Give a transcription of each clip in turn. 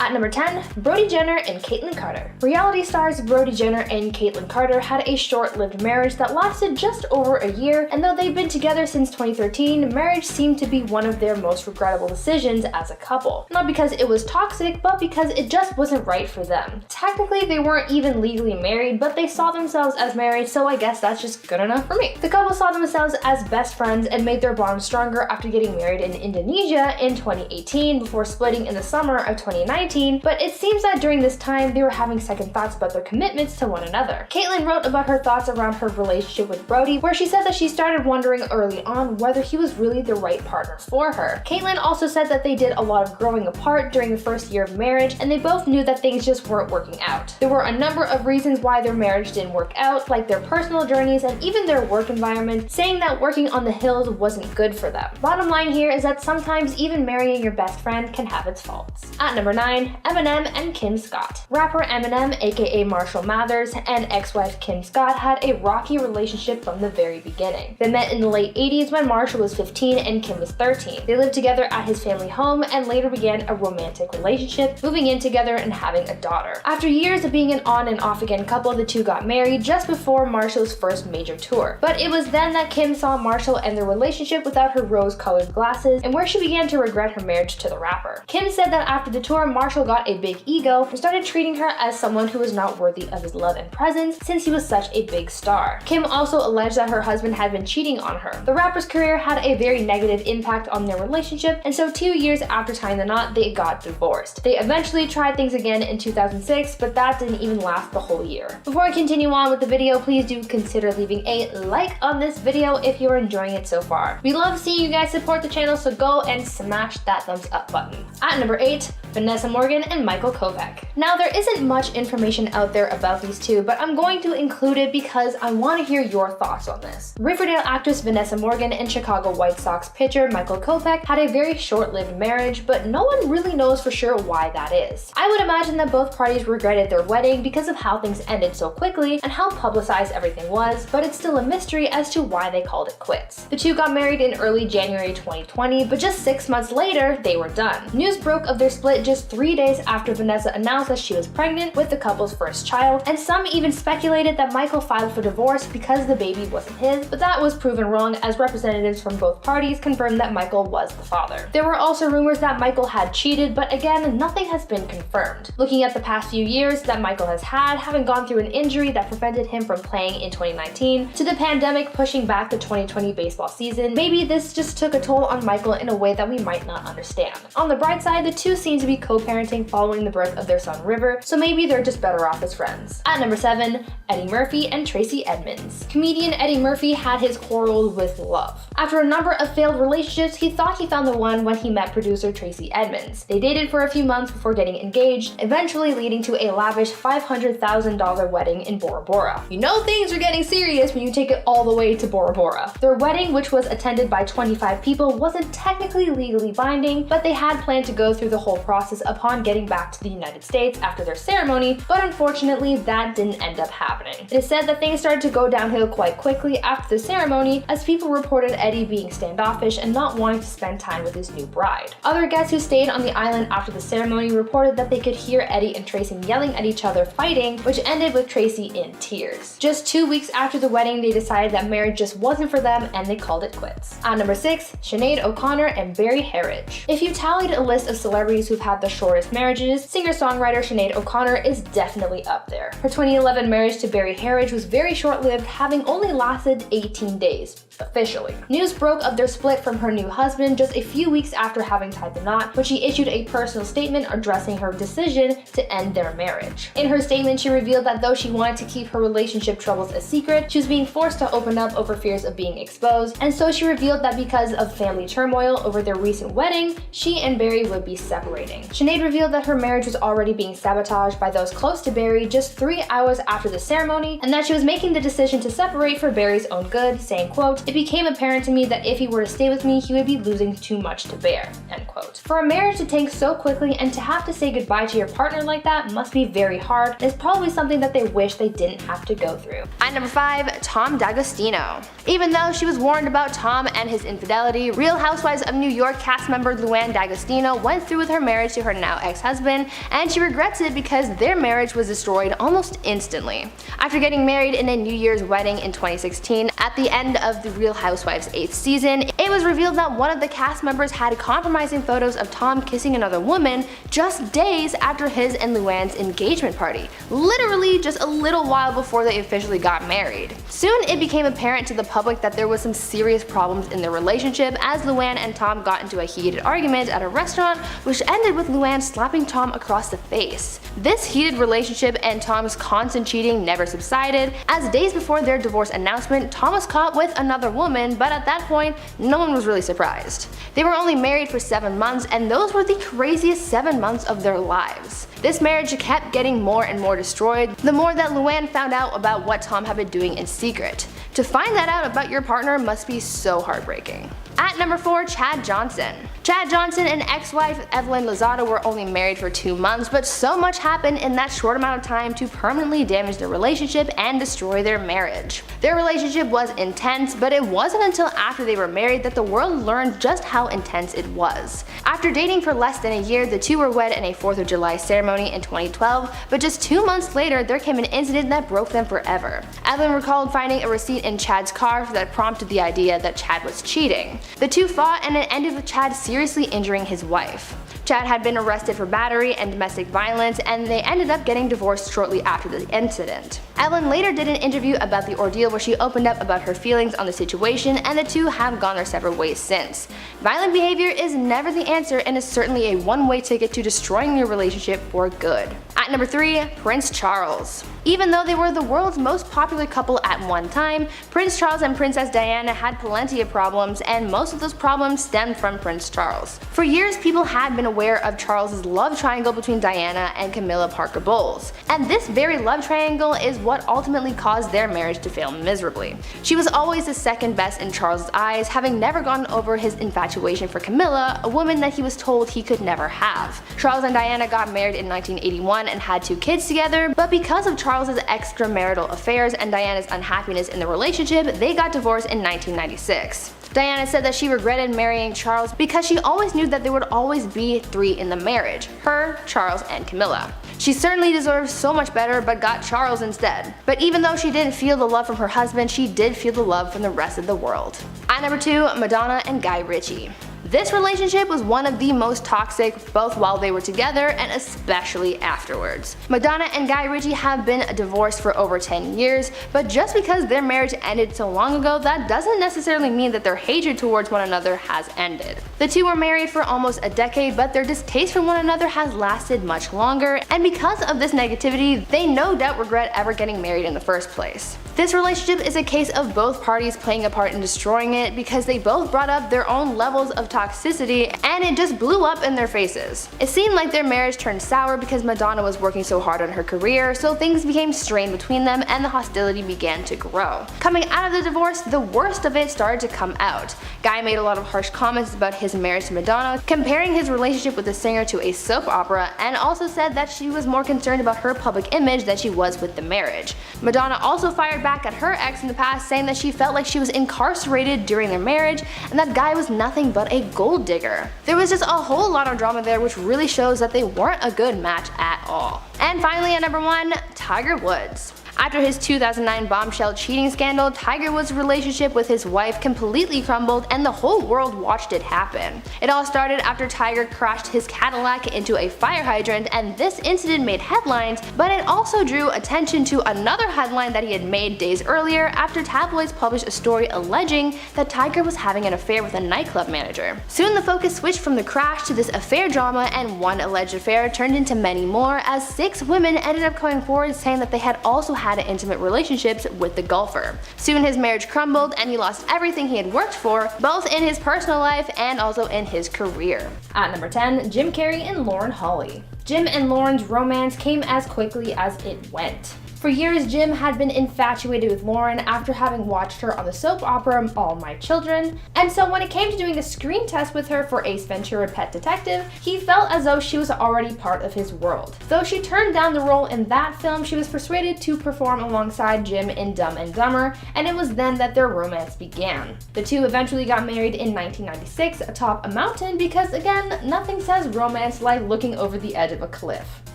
At number 10, Brody Jenner and Caitlyn Carter. Reality stars Brody Jenner and Caitlyn Carter had a short-lived marriage that lasted just over a year, and though they've been together since 2013, marriage seemed to be one of their most regrettable decisions as a couple. Not because it was toxic, but because it just wasn't right for them. Technically, they weren't even legally married, but they saw themselves as married, so I guess that's just good enough for me. The couple saw themselves as best friends and made their bond stronger after getting married in Indonesia in 2018 before splitting in the summer of 2019. But it seems that during this time, they were having second thoughts about their commitments to one another. Caitlyn wrote about her thoughts around her relationship with Brody, where she said that she started wondering early on whether he was really the right partner for her. Caitlyn also said that they did a lot of growing apart during the first year of marriage, and they both knew that things just weren't working out. There were a number of reasons why their marriage didn't work out, like their personal journeys and even their work environment, saying that working on the hills wasn't good for them. Bottom line here is that sometimes even marrying your best friend can have its faults. At number 9, Eminem and Kim Scott. Rapper Eminem, aka Marshall Mathers, and ex-wife Kim Scott had a rocky relationship from the very beginning. They met in the late 80s when Marshall was 15 and Kim was 13. They lived together at his family home and later began a romantic relationship, moving in together and having a daughter. After years of being an on and off again couple, the two got married just before Marshall's first major tour. But it was then that Kim saw Marshall and their relationship without her rose-colored glasses, and where she began to regret her marriage to the rapper. Kim said that after the tour, Marshall got a big ego and started treating her as someone who was not worthy of his love and presence since he was such a big star. Kim also alleged that her husband had been cheating on her. The rapper's career had a very negative impact on their relationship, and so 2 years after tying the knot, they got divorced. They eventually tried things again in 2006, but that didn't even last the whole year. Before I continue on with the video, please do consider leaving a like on this video if you're enjoying it so far. We love seeing you guys support the channel, so go and smash that thumbs up button. At number 8, Vanessa Morgan and Michael Kovac. Now, there isn't much information out there about these two, but I'm going to include it because I want to hear your thoughts on this. Riverdale actress Vanessa Morgan and Chicago White Sox pitcher Michael Kovac had a very short-lived marriage, but no one really knows for sure why that is. I would imagine that both parties regretted their wedding because of how things ended so quickly and how publicized everything was, but it's still a mystery as to why they called it quits. The two got married in early January 2020, but just 6 months later, they were done. News broke of their split just 3 days after Vanessa announced that she was pregnant with the couple's first child, and some even speculated that Michael filed for divorce because the baby wasn't his, but that was proven wrong as representatives from both parties confirmed that Michael was the father. There were also rumors that Michael had cheated, but again, nothing has been confirmed. Looking at the past few years that Michael has had, having gone through an injury that prevented him from playing in 2019, to the pandemic pushing back the 2020 baseball season, maybe this just took a toll on Michael in a way that we might not understand. On the bright side, the two seem to be co-parenting following the birth of their son River, so maybe they're just better off as friends. At number 7, Eddie Murphy and Tracy Edmonds. Comedian Eddie Murphy had his quarrel with love. After a number of failed relationships, he thought he found the one when he met producer Tracy Edmonds. They dated for a few months before getting engaged, eventually leading to a lavish $500,000 wedding in Bora Bora. You know things are getting serious when you take it all the way to Bora Bora. Their wedding, which was attended by 25 people, wasn't technically legally binding, but they had planned to go through the whole process upon getting back to the United States after their ceremony, but unfortunately that didn't end up happening. It is said that things started to go downhill quite quickly after the ceremony, as people reported Eddie being standoffish and not wanting to spend time with his new bride. Other guests who stayed on the island after the ceremony reported that they could hear Eddie and Tracy yelling at each other fighting, which ended with Tracy in tears. Just 2 weeks after the wedding, they decided that marriage just wasn't for them and they called it quits. At number 6, Sinead O'Connor and Barry Harridge. If you tallied a list of celebrities who've had the shortest marriages, singer-songwriter Sinead O'Connor is definitely up there. Her 2011 marriage to Barry Harridge was very short-lived, having only lasted 18 days. Officially. News broke of their split from her new husband just a few weeks after having tied the knot, when she issued a personal statement addressing her decision to end their marriage. In her statement, she revealed that though she wanted to keep her relationship troubles a secret, she was being forced to open up over fears of being exposed, and so she revealed that because of family turmoil over their recent wedding, she and Barry would be separating. Sinead revealed that her marriage was already being sabotaged by those close to Barry just 3 hours after the ceremony, and that she was making the decision to separate for Barry's own good, saying, quote, "It became apparent to me that if he were to stay with me, he would be losing too much to bear," end quote. For a marriage to tank so quickly and to have to say goodbye to your partner like that must be very hard, and it's probably something that they wish they didn't have to go through. At number 5, Tom D'Agostino. Even though she was warned about Tom and his infidelity, Real Housewives of New York cast member Luann D'Agostino went through with her marriage to her now ex-husband, and she regrets it because their marriage was destroyed almost instantly. After getting married in a New Year's wedding in 2016, at the end of the Real Housewives 8th season, it was revealed that one of the cast members had compromising photos of Tom kissing another woman just days after his and Luann's engagement party, literally just a little while before they officially got married. Soon it became apparent to the public that there was some serious problems in their relationship as Luann and Tom got into a heated argument at a restaurant, which ended with Luann slapping Tom across the face. This heated relationship and Tom's constant cheating never subsided, as days before their divorce announcement, Tom was caught with another woman, but at that point, no one was really surprised. They were only married for 7 months, and those were the craziest 7 months of their lives. This marriage kept getting more and more destroyed the more that Luann found out about what Tom had been doing in secret. To find that out about your partner must be so heartbreaking. At number 4, Chad Johnson. Chad Johnson and ex-wife Evelyn Lozada were only married for 2 months, but so much happened in that short amount of time to permanently damage their relationship and destroy their marriage. Their relationship was intense, but it wasn't until after they were married that the world learned just how intense it was. After dating for less than a year, the two were wed in a 4th of July ceremony in 2012, but just 2 months later there came an incident that broke them forever. Evelyn recalled finding a receipt in Chad's car that prompted the idea that Chad was cheating. The two fought, and it ended with Chad seriously injuring his wife. Chad had been arrested for battery and domestic violence, and they ended up getting divorced shortly after the incident. Evelyn later did an interview about the ordeal where she opened up about her feelings on the situation, and the two have gone their separate ways since. Violent behavior is never the answer and is certainly a one-way ticket to destroying your relationship for good. At number 3, Prince Charles. Even though they were the world's most popular couple at one time, Prince Charles and Princess Diana had plenty of problems, and most of those problems stemmed from Prince Charles. For years, people had been aware of Charles's love triangle between Diana and Camilla Parker Bowles, and this very love triangle is what ultimately caused their marriage to fail miserably. She was always the second best in Charles's eyes, having never gotten over his infatuation for Camilla, a woman that he was told he could never have. Charles and Diana got married in 1981 and had 2 kids together, but because of Charles's extramarital affairs and Diana's unhappiness in the relationship, they got divorced in 1996. Diana said that she regretted marrying Charles because she always knew that there would always be 3 in the marriage: her, Charles, and Camilla. She certainly deserved so much better, but got Charles instead. But even though she didn't feel the love from her husband, she did feel the love from the rest of the world. At number 2, Madonna and Guy Ritchie. This relationship was one of the most toxic, both while they were together and especially afterwards. Madonna and Guy Ritchie have been divorced for over 10 years, but just because their marriage ended so long ago, that doesn't necessarily mean that their hatred towards one another has ended. The two were married for almost a decade, but their distaste for one another has lasted much longer, and because of this negativity, they no doubt regret ever getting married in the first place. This relationship is a case of both parties playing a part in destroying it because they both brought up their own levels of toxicity, and it just blew up in their faces. It seemed like their marriage turned sour because Madonna was working so hard on her career, so things became strained between them and the hostility began to grow. Coming out of the divorce, the worst of it started to come out. Guy made a lot of harsh comments about his marriage to Madonna, comparing his relationship with the singer to a soap opera, and also said that she was more concerned about her public image than she was with the marriage. Madonna also fired back at her ex in the past, saying that she felt like she was incarcerated during their marriage and that Guy was nothing but a gold digger. There was just a whole lot of drama there, which really shows that they weren't a good match at all. And finally, at number 1, Tiger Woods. After his 2009 bombshell cheating scandal, Tiger Woods' relationship with his wife completely crumbled and the whole world watched it happen. It all started after Tiger crashed his Cadillac into a fire hydrant, and this incident made headlines, but it also drew attention to another headline that he had made days earlier after tabloids published a story alleging that Tiger was having an affair with a nightclub manager. Soon the focus switched from the crash to this affair drama, and one alleged affair turned into many more as 6 women ended up coming forward saying that they had also had intimate relationships with the golfer. Soon his marriage crumbled and he lost everything he had worked for, both in his personal life and also in his career. At number 10, Jim Carrey and Lauren Holly. Jim and Lauren's romance came as quickly as it went. For years, Jim had been infatuated with Lauren after having watched her on the soap opera All My Children, and so when it came to doing a screen test with her for Ace Ventura: Pet Detective, he felt as though she was already part of his world. Though she turned down the role in that film, she was persuaded to perform alongside Jim in Dumb and Dumber, and it was then that their romance began. The two eventually got married in 1996 atop a mountain because, again, nothing says romance like looking over the edge of a cliff.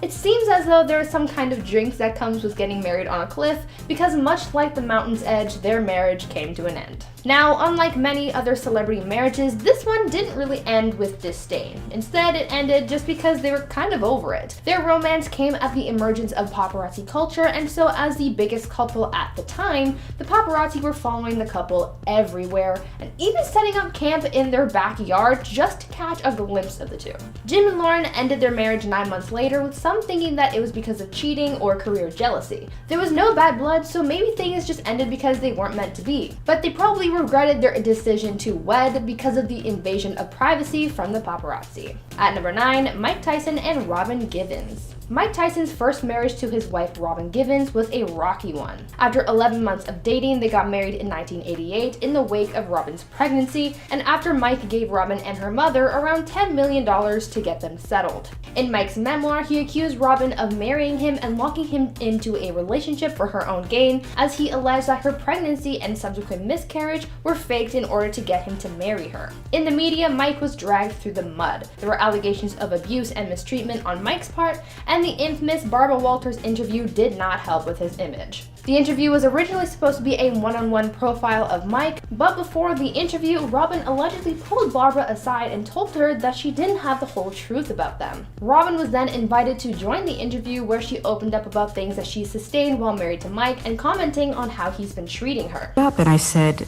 It seems as though there is some kind of jinx that comes with getting married on a cliff, because much like the mountain's edge, their marriage came to an end. Now, unlike many other celebrity marriages, this one didn't really end with disdain. Instead, it ended just because they were kind of over it. Their romance came at the emergence of paparazzi culture, and so as the biggest couple at the time, the paparazzi were following the couple everywhere, and even setting up camp in their backyard just to catch a glimpse of the two. Jim and Lauren ended their marriage 9 months later, with some thinking that it was because of cheating or career jealousy. There was no bad blood, so maybe things just ended because they weren't meant to be. But they probably regretted their decision to wed because of the invasion of privacy from the paparazzi. At number 9, Mike Tyson and Robin Givens. Mike Tyson's first marriage to his wife Robin Givens was a rocky one. After 11 months of dating, they got married in 1988 in the wake of Robin's pregnancy, and after Mike gave Robin and her mother around $10 million to get them settled. In Mike's memoir, he accused Robin of marrying him and locking him into a relationship for her own gain, as he alleged that her pregnancy and subsequent miscarriage were faked in order to get him to marry her. In the media, Mike was dragged through the mud. There were allegations of abuse and mistreatment on Mike's part, and the infamous Barbara Walters interview did not help with his image. The interview was originally supposed to be a one-on-one profile of Mike, but before the interview, Robin allegedly pulled Barbara aside and told her that she didn't have the whole truth about them. Robin was then invited to join the interview, where she opened up about things that she sustained while married to Mike and commenting on how he's been treating her. And I said,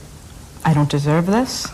I don't deserve this.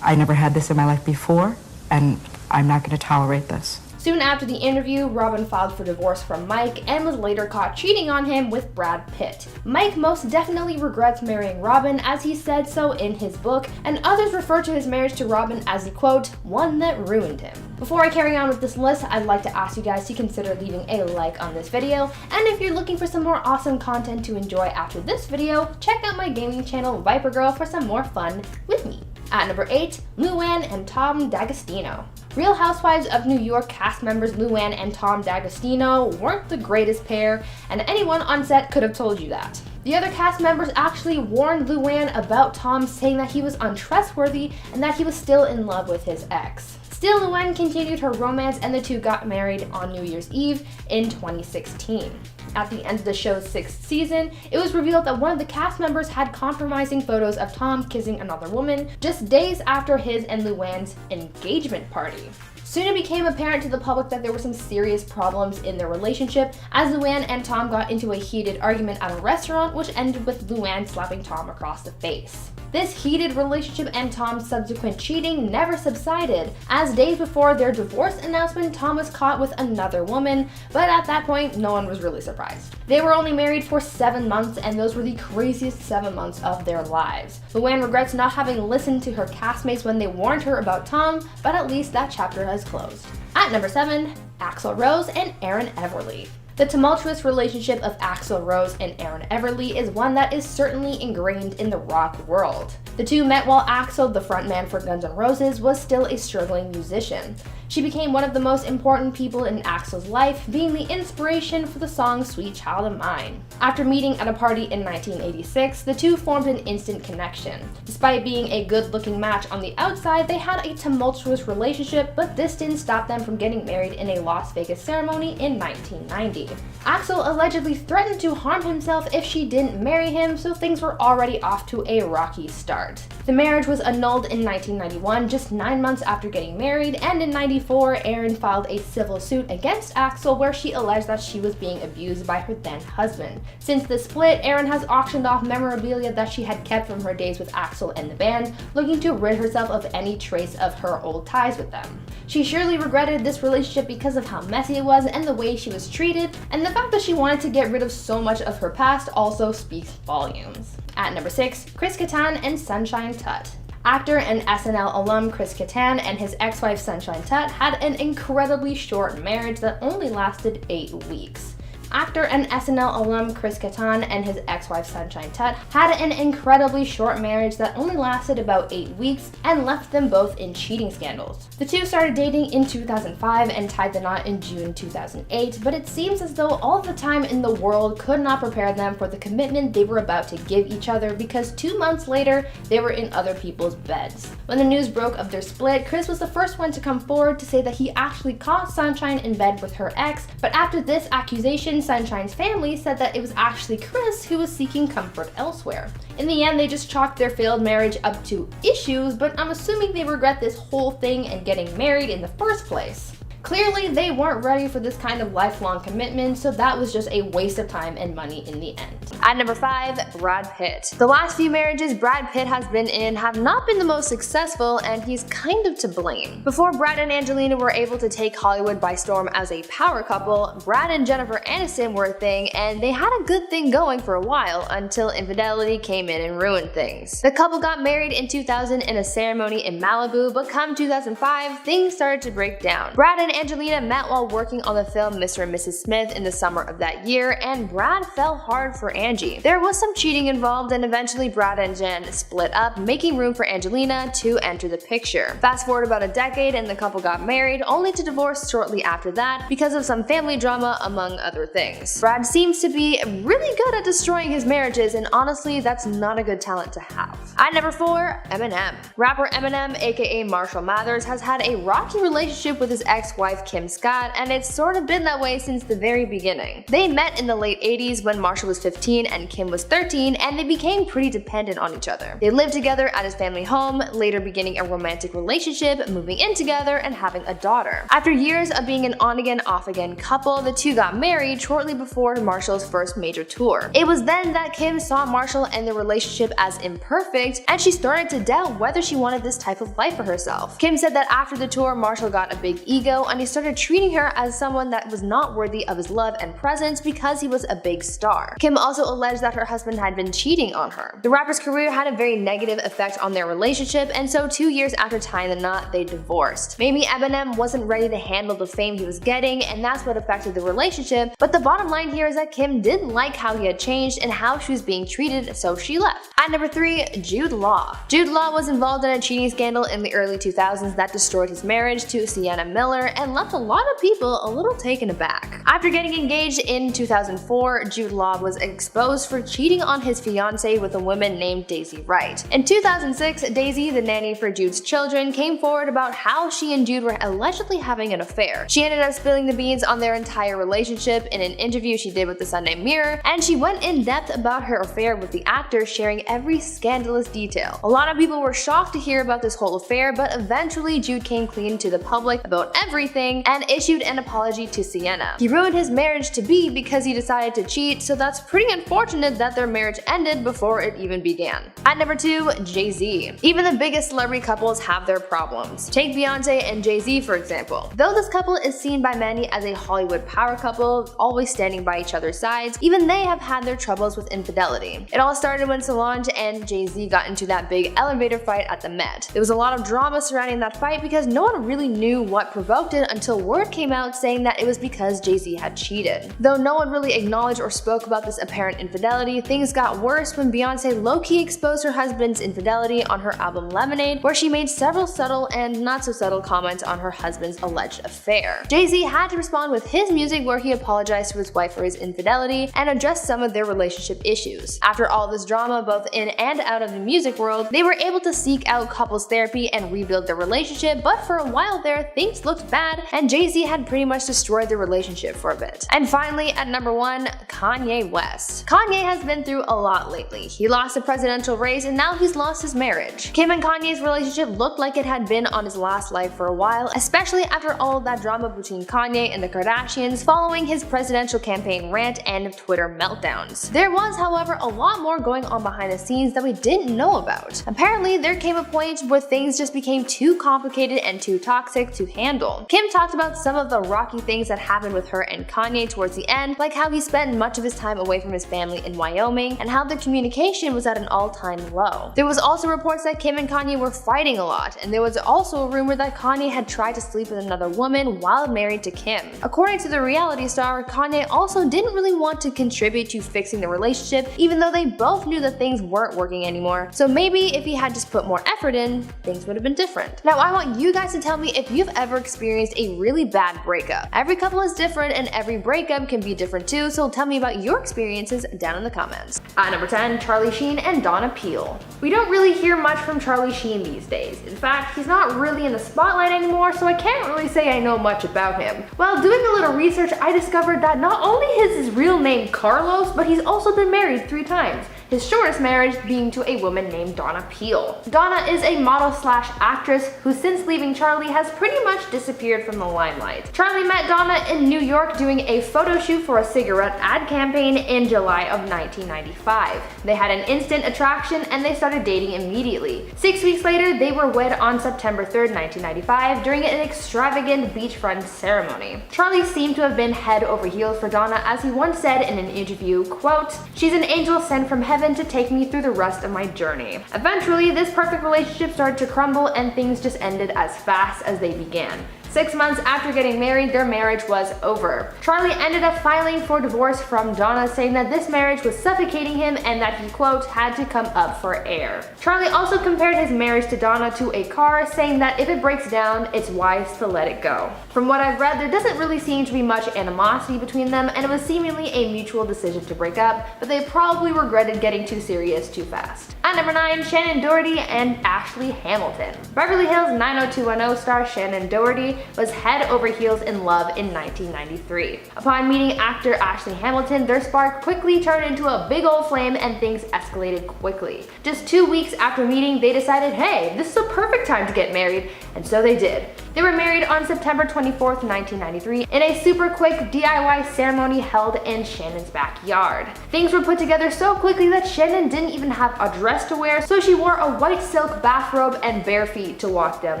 I never had this in my life before, and I'm not going to tolerate this. Soon after the interview, Robin filed for divorce from Mike and was later caught cheating on him with Brad Pitt. Mike most definitely regrets marrying Robin, as he said so in his book, and others refer to his marriage to Robin as the quote, one that ruined him. Before I carry on with this list, I'd like to ask you guys to consider leaving a like on this video, and if you're looking for some more awesome content to enjoy after this video, check out my gaming channel Viper Girl for some more fun with me. At number 8, Luann and Tom D'Agostino. Real Housewives of New York cast members Luann and Tom D'Agostino weren't the greatest pair, and anyone on set could have told you that. The other cast members actually warned Luann about Tom, saying that he was untrustworthy and that he was still in love with his ex. Still, Luann continued her romance, and the two got married on New Year's Eve in 2016. At the end of the show's 6th season, it was revealed that one of the cast members had compromising photos of Tom kissing another woman just days after his and Luann's engagement party. Soon it became apparent to the public that there were some serious problems in their relationship, as Luann and Tom got into a heated argument at a restaurant, which ended with Luann slapping Tom across the face. This heated relationship and Tom's subsequent cheating never subsided, as days before their divorce announcement, Tom was caught with another woman, but at that point, no one was really surprised. They were only married for 7 months, and those were the craziest 7 months of their lives. Luann regrets not having listened to her castmates when they warned her about Tom, but at least that chapter has closed. At number 7, Axl Rose and Aaron Everly. The tumultuous relationship of Axl Rose and Aaron Everly is one that is certainly ingrained in the rock world. The two met while Axl, the frontman for Guns N' Roses, was still a struggling musician. She became one of the most important people in Axl's life, being the inspiration for the song Sweet Child of Mine. After meeting at a party in 1986, the two formed an instant connection. Despite being a good-looking match on the outside, they had a tumultuous relationship, but this didn't stop them from getting married in a Las Vegas ceremony in 1990. Axl allegedly threatened to harm himself if she didn't marry him, so things were already off to a rocky start. The marriage was annulled in 1991, just 9 months after getting married, and in 1994, Aaron filed a civil suit against Axl, where she alleged that she was being abused by her then husband. Since the split, Aaron has auctioned off memorabilia that she had kept from her days with Axl and the band, looking to rid herself of any trace of her old ties with them. She surely regretted this relationship because of how messy it was and the way she was treated, and the fact that she wanted to get rid of so much of her past also speaks volumes. At number 6, Chris Kattan and Sunshine Tutt. Actor and SNL alum Chris Kattan and his ex-wife Sunshine Tutt had an incredibly short marriage that only lasted 8 weeks. Actor and SNL alum Chris Kattan and his ex-wife Sunshine Tutt had an incredibly short marriage that only lasted about 8 weeks and left them both in cheating scandals. The two started dating in 2005 and tied the knot in June 2008, but it seems as though all the time in the world could not prepare them for the commitment they were about to give each other, because 2 months later, they were in other people's beds. When the news broke of their split, Chris was the first one to come forward to say that he actually caught Sunshine in bed with her ex, but after this accusation, Sunshine's family said that it was actually Chris who was seeking comfort elsewhere. In the end, they just chalked their failed marriage up to issues, but I'm assuming they regret this whole thing and getting married in the first place. Clearly, they weren't ready for this kind of lifelong commitment, so that was just a waste of time and money in the end. At number 5, Brad Pitt. The last few marriages Brad Pitt has been in have not been the most successful, and he's kind of to blame. Before Brad and Angelina were able to take Hollywood by storm as a power couple, Brad and Jennifer Aniston were a thing, and they had a good thing going for a while until infidelity came in and ruined things. The couple got married in 2000 in a ceremony in Malibu, but come 2005, things started to break down. Brad and Angelina met while working on the film Mr. and Mrs. Smith in the summer of that year, and Brad fell hard for Angie. There was some cheating involved, and eventually Brad and Jen split up, making room for Angelina to enter the picture. Fast forward about a decade and the couple got married, only to divorce shortly after that because of some family drama, among other things. Brad seems to be really good at destroying his marriages, and honestly, that's not a good talent to have. At number 4, Eminem. Rapper Eminem, aka Marshall Mathers, has had a rocky relationship with his ex-wife Kim Scott, and it's sort of been that way since the very beginning. They met in the late 80s when Marshall was 15 and Kim was 13, and they became pretty dependent on each other. They lived together at his family home, later beginning a romantic relationship, moving in together, and having a daughter. After years of being an on-again, off-again couple, the two got married shortly before Marshall's first major tour. It was then that Kim saw Marshall and their relationship as imperfect, and she started to doubt whether she wanted this type of life for herself. Kim said that after the tour, Marshall got a big ego, and he started treating her as someone that was not worthy of his love and presence because he was a big star. Kim also alleged that her husband had been cheating on her. The rapper's career had a very negative effect on their relationship, and so 2 years after tying the knot, they divorced. Maybe Eminem wasn't ready to handle the fame he was getting, and that's what affected the relationship, but the bottom line here is that Kim didn't like how he had changed and how she was being treated, so she left. At number 3, Jude Law. Jude Law was involved in a cheating scandal in the early 2000s that destroyed his marriage to Sienna Miller and left a lot of people a little taken aback. After getting engaged in 2004, Jude Law was exposed for cheating on his fiancée with a woman named Daisy Wright. In 2006, Daisy, the nanny for Jude's children, came forward about how she and Jude were allegedly having an affair. She ended up spilling the beans on their entire relationship in an interview she did with the Sunday Mirror, and she went in depth about her affair with the actor, sharing every scandalous detail. A lot of people were shocked to hear about this whole affair, but eventually Jude came clean to the public about everything and issued an apology to Sienna. He ruined his marriage-to-be because he decided to cheat, so that's pretty unfortunate that their marriage ended before it even began. At number 2, Jay-Z. Even the biggest celebrity couples have their problems. Take Beyonce and Jay-Z for example. Though this couple is seen by many as a Hollywood power couple, always standing by each other's sides, even they have had their troubles with infidelity. It all started when Solange and Jay-Z got into that big elevator fight at the Met. There was a lot of drama surrounding that fight because no one really knew what provoked it until word came out saying that it was because Jay-Z had cheated. Though no one really acknowledged or spoke about this apparent infidelity, things got worse when Beyonce low-key exposed her husband's infidelity on her album Lemonade, where she made several subtle and not so subtle comments on her husband's alleged affair. Jay-Z had to respond with his music where he apologized to his wife for his infidelity and addressed some of their relationship issues. After all this drama both in and out of the music world, they were able to seek out couples therapy and rebuild their relationship, but for a while there, things looked bad and Jay-Z had pretty much destroyed their relationship for a bit. And finally, at number 1, Kanye West. Kanye has been through a lot lately. He lost the presidential race and now he's lost his marriage. Kim and Kanye's relationship looked like it had been on his last life for a while, especially after all of that drama between Kanye and the Kardashians following his presidential campaign rant and Twitter meltdowns. There was, however, a lot more going on behind the scenes that we didn't know about. Apparently, there came a point where things just became too complicated and too toxic to handle. Kim Kim talked about some of the rocky things that happened with her and Kanye towards the end, like how he spent much of his time away from his family in Wyoming and how the communication was at an all-time low. There was also reports that Kim and Kanye were fighting a lot, and there was also a rumor that Kanye had tried to sleep with another woman while married to Kim. According to the reality star, Kanye also didn't really want to contribute to fixing the relationship, even though they both knew that things weren't working anymore. So maybe if he had just put more effort in, things would have been different. Now I want you guys to tell me if you've ever experienced a really bad breakup. Every couple is different and every breakup can be different too, so tell me about your experiences down in the comments. At number 10, Charlie Sheen and Donna Peel. We don't really hear much from Charlie Sheen these days. In fact, he's not really in the spotlight anymore, so I can't really say I know much about him. While doing a little research, I discovered that not only is his real name Carlos, but he's also been married 3 times. His shortest marriage being to a woman named Donna Peel. Donna is a model/actress who since leaving Charlie has pretty much disappeared from the limelight. Charlie met Donna in New York doing a photo shoot for a cigarette ad campaign in July of 1995. They had an instant attraction and they started dating immediately. 6 weeks later, they were wed on September 3rd, 1995 during an extravagant beachfront ceremony. Charlie seemed to have been head over heels for Donna, as he once said in an interview, quote, "She's an angel sent from heaven to take me through the rest of my journey." Eventually, this perfect relationship started to crumble and things just ended as fast as they began. 6 months after getting married, their marriage was over. Charlie ended up filing for divorce from Donna, saying that this marriage was suffocating him and that he, quote, "had to come up for air." Charlie also compared his marriage to Donna to a car, saying that if it breaks down, it's wise to let it go. From what I've read, there doesn't really seem to be much animosity between them, and it was seemingly a mutual decision to break up, but they probably regretted getting too serious too fast. At number 9, Shannon Doherty and Ashley Hamilton. Beverly Hills 90210 star Shannon Doherty was head over heels in love in 1993. Upon meeting actor Ashley Hamilton, their spark quickly turned into a big old flame and things escalated quickly. Just 2 weeks after meeting, they decided, hey, this is a perfect time to get married, and so they did. They were married on September 24th, 1993 in a super quick DIY ceremony held in Shannon's backyard. Things were put together so quickly that Shannon didn't even have a dress to wear, so she wore a white silk bathrobe and bare feet to walk down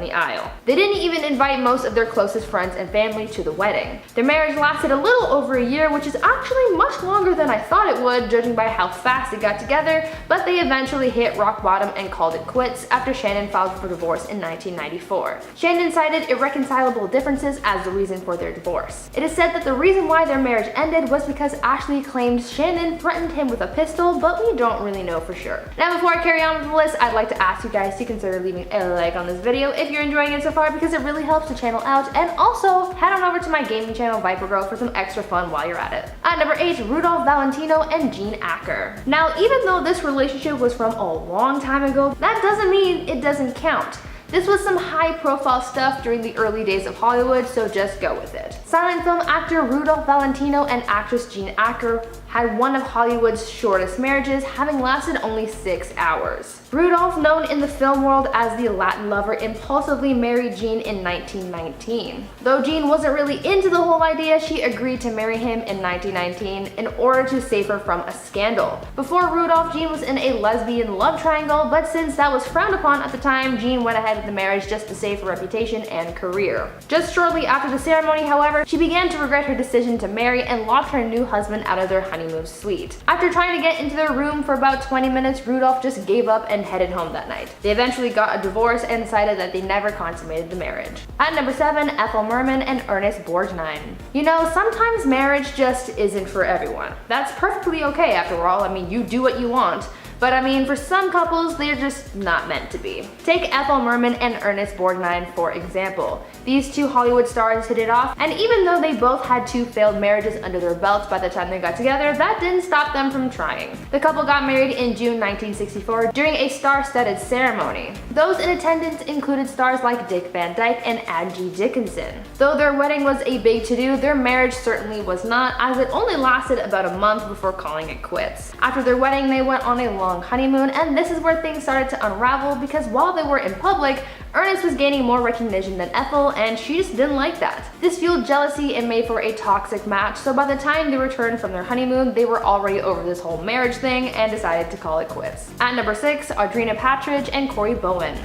the aisle. They didn't even invite most of their closest friends and family to the wedding. Their marriage lasted a little over a year, which is actually much longer than I thought it would, judging by how fast it got together, but they eventually hit rock bottom and called it quits after Shannon filed for divorce in 1994. Shannon cited irreconcilable differences as the reason for their divorce. It is said that the reason why their marriage ended was because Ashley claimed Shannon threatened him with a pistol, but we don't really know for sure. Now before I carry on with the list, I'd like to ask you guys to consider leaving a like on this video if you're enjoying it so far, because it really helps the channel out, and also head on over to my gaming channel Viper Girl for some extra fun while you're at it. At number 8, Rudolph Valentino and Jean Acker. Now even though this relationship was from a long time ago, that doesn't mean it doesn't count. This was some high-profile stuff during the early days of Hollywood, so just go with it. Silent film actor Rudolph Valentino and actress Jean Acker had one of Hollywood's shortest marriages, having lasted only 6 hours. Rudolph, known in the film world as the Latin lover, impulsively married Jean in 1919. Though Jean wasn't really into the whole idea, she agreed to marry him in 1919 in order to save her from a scandal. Before Rudolph, Jean was in a lesbian love triangle, but since that was frowned upon at the time, Jean went ahead with the marriage just to save her reputation and career. Just shortly after the ceremony, however, she began to regret her decision to marry and locked her new husband out of their honeymoon suite. After trying to get into their room for about 20 minutes, Rudolph just gave up and headed home that night. They eventually got a divorce and decided that they never consummated the marriage. At number 7, Ethel Merman and Ernest Borgnine. You know, sometimes marriage just isn't for everyone. That's perfectly okay after all. I mean, you do what you want. But I mean, for some couples, they're just not meant to be. Take Ethel Merman and Ernest Borgnine for example. These two Hollywood stars hit it off, and even though they both had 2 failed marriages under their belts by the time they got together, that didn't stop them from trying. The couple got married in June 1964 during a star-studded ceremony. Those in attendance included stars like Dick Van Dyke and Angie Dickinson. Though their wedding was a big to-do, their marriage certainly was not, as it only lasted about a month before calling it quits. After their wedding, they went on a long honeymoon, and this is where things started to unravel, because while they were in public, Ernest was gaining more recognition than Ethel, and she just didn't like that. This fueled jealousy and made for a toxic match, so by the time they returned from their honeymoon, they were already over this whole marriage thing and decided to call it quits. At number 6, Audrina Patridge and Corey Bowen.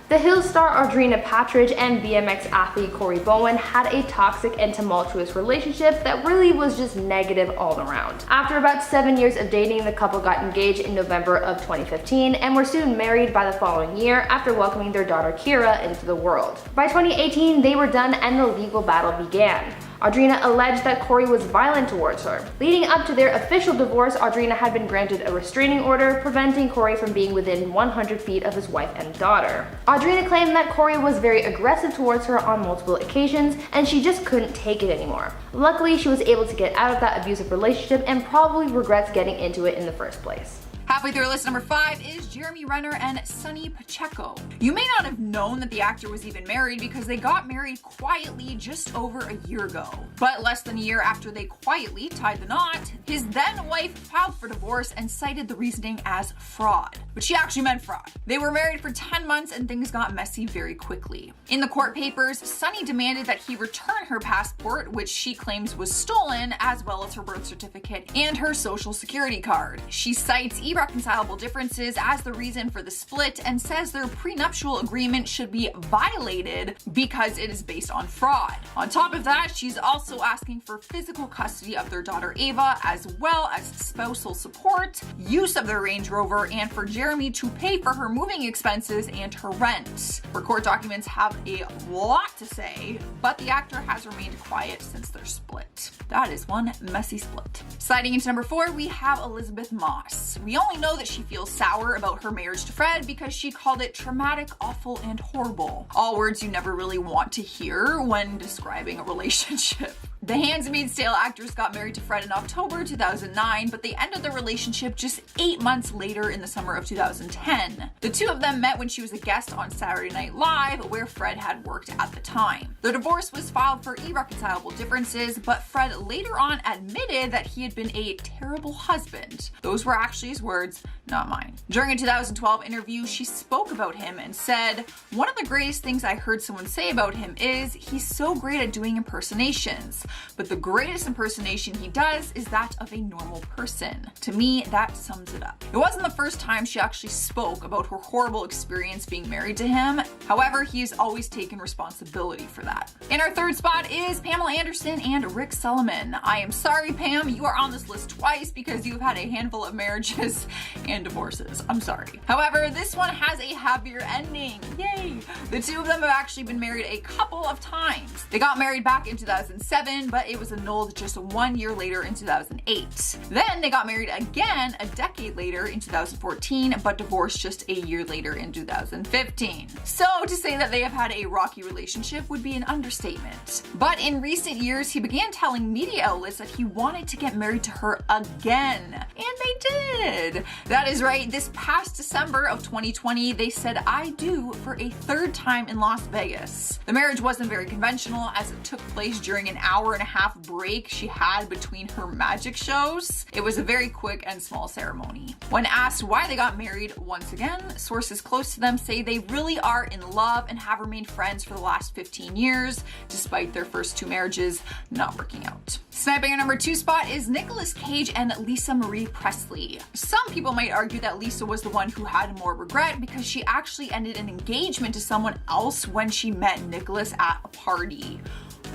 The Hills star Audrina Patridge and BMX athlete Corey Bowen had a toxic and tumultuous relationship that really was just negative all around. After about 7 years of dating, the couple got engaged in November of 2015 and were soon married by the following year after welcoming their daughter Kira into the world. By 2018, they were done and the legal battle began. Audrina alleged that Corey was violent towards her. Leading up to their official divorce, Audrina had been granted a restraining order, preventing Corey from being within 100 feet of his wife and daughter. Audrina claimed that Corey was very aggressive towards her on multiple occasions, and she just couldn't take it anymore. Luckily, she was able to get out of that abusive relationship and probably regrets getting into it in the first place. Halfway through our list, number 5 is Jeremy Renner and Sonny Pacheco. You may not have known that the actor was even married because they got married quietly just over a year ago. But less than a year after they quietly tied the knot, his then wife filed for divorce and cited the reasoning as fraud. But she actually meant fraud. They were married for 10 months and things got messy very quickly. In the court papers, Sonny demanded that he return her passport, which she claims was stolen, as well as her birth certificate and her social security card. She cites irreconcilable differences as the reason for the split and says their prenuptial agreement should be violated because it is based on fraud. On top of that, she's also asking for physical custody of their daughter Ava, as well as spousal support, use of their Range Rover, and for Jeremy to pay for her moving expenses and her rent. Her court documents have a lot to say, but the actor has remained quiet since their split. That is one messy split. Sliding into number 4, we have Elizabeth Moss. We only know that she feels sour about her marriage to Fred because she called it traumatic, awful, and horrible. All words you never really want to hear when describing a relationship. The Handmaid's Tale actress got married to Fred in October 2009, but they ended their relationship just 8 months later in the summer of 2010. The two of them met when she was a guest on Saturday Night Live, where Fred had worked at the time. Their divorce was filed for irreconcilable differences, but Fred later on admitted that he had been a terrible husband. Those were actually his words, not mine. During a 2012 interview, she spoke about him and said, "One of the greatest things I heard someone say about him is he's so great at doing impersonations. But the greatest impersonation he does is that of a normal person." To me, that sums it up. It wasn't the first time she actually spoke about her horrible experience being married to him. However, he has always taken responsibility for that. In our third spot is Pamela Anderson and Rick Solomon. I am sorry, Pam, you are on this list twice because you've had a handful of marriages and divorces. I'm sorry. However, this one has a happier ending. Yay! The two of them have actually been married a couple of times. They got married back in 2007, but it was annulled just 1 year later in 2008. Then they got married again a decade later in 2014, but divorced just a year later in 2015. So to say that they have had a rocky relationship would be an understatement. But in recent years, he began telling media outlets that he wanted to get married to her again. And they did! That is right, this past December of 2020, they said "I do" for a third time in Las Vegas. The marriage wasn't very conventional as it took place during an hour-and-a-half break she had between her magic shows. It was a very quick and small ceremony. When asked why they got married once again, sources close to them say they really are in love and have remained friends for the last 15 years, despite their first 2 marriages not working out. Snapping our number 2 spot is Nicolas Cage and Lisa Marie Presley. Some people might argue that Lisa was the one who had more regret because she actually ended an engagement to someone else when she met Nicolas at a party.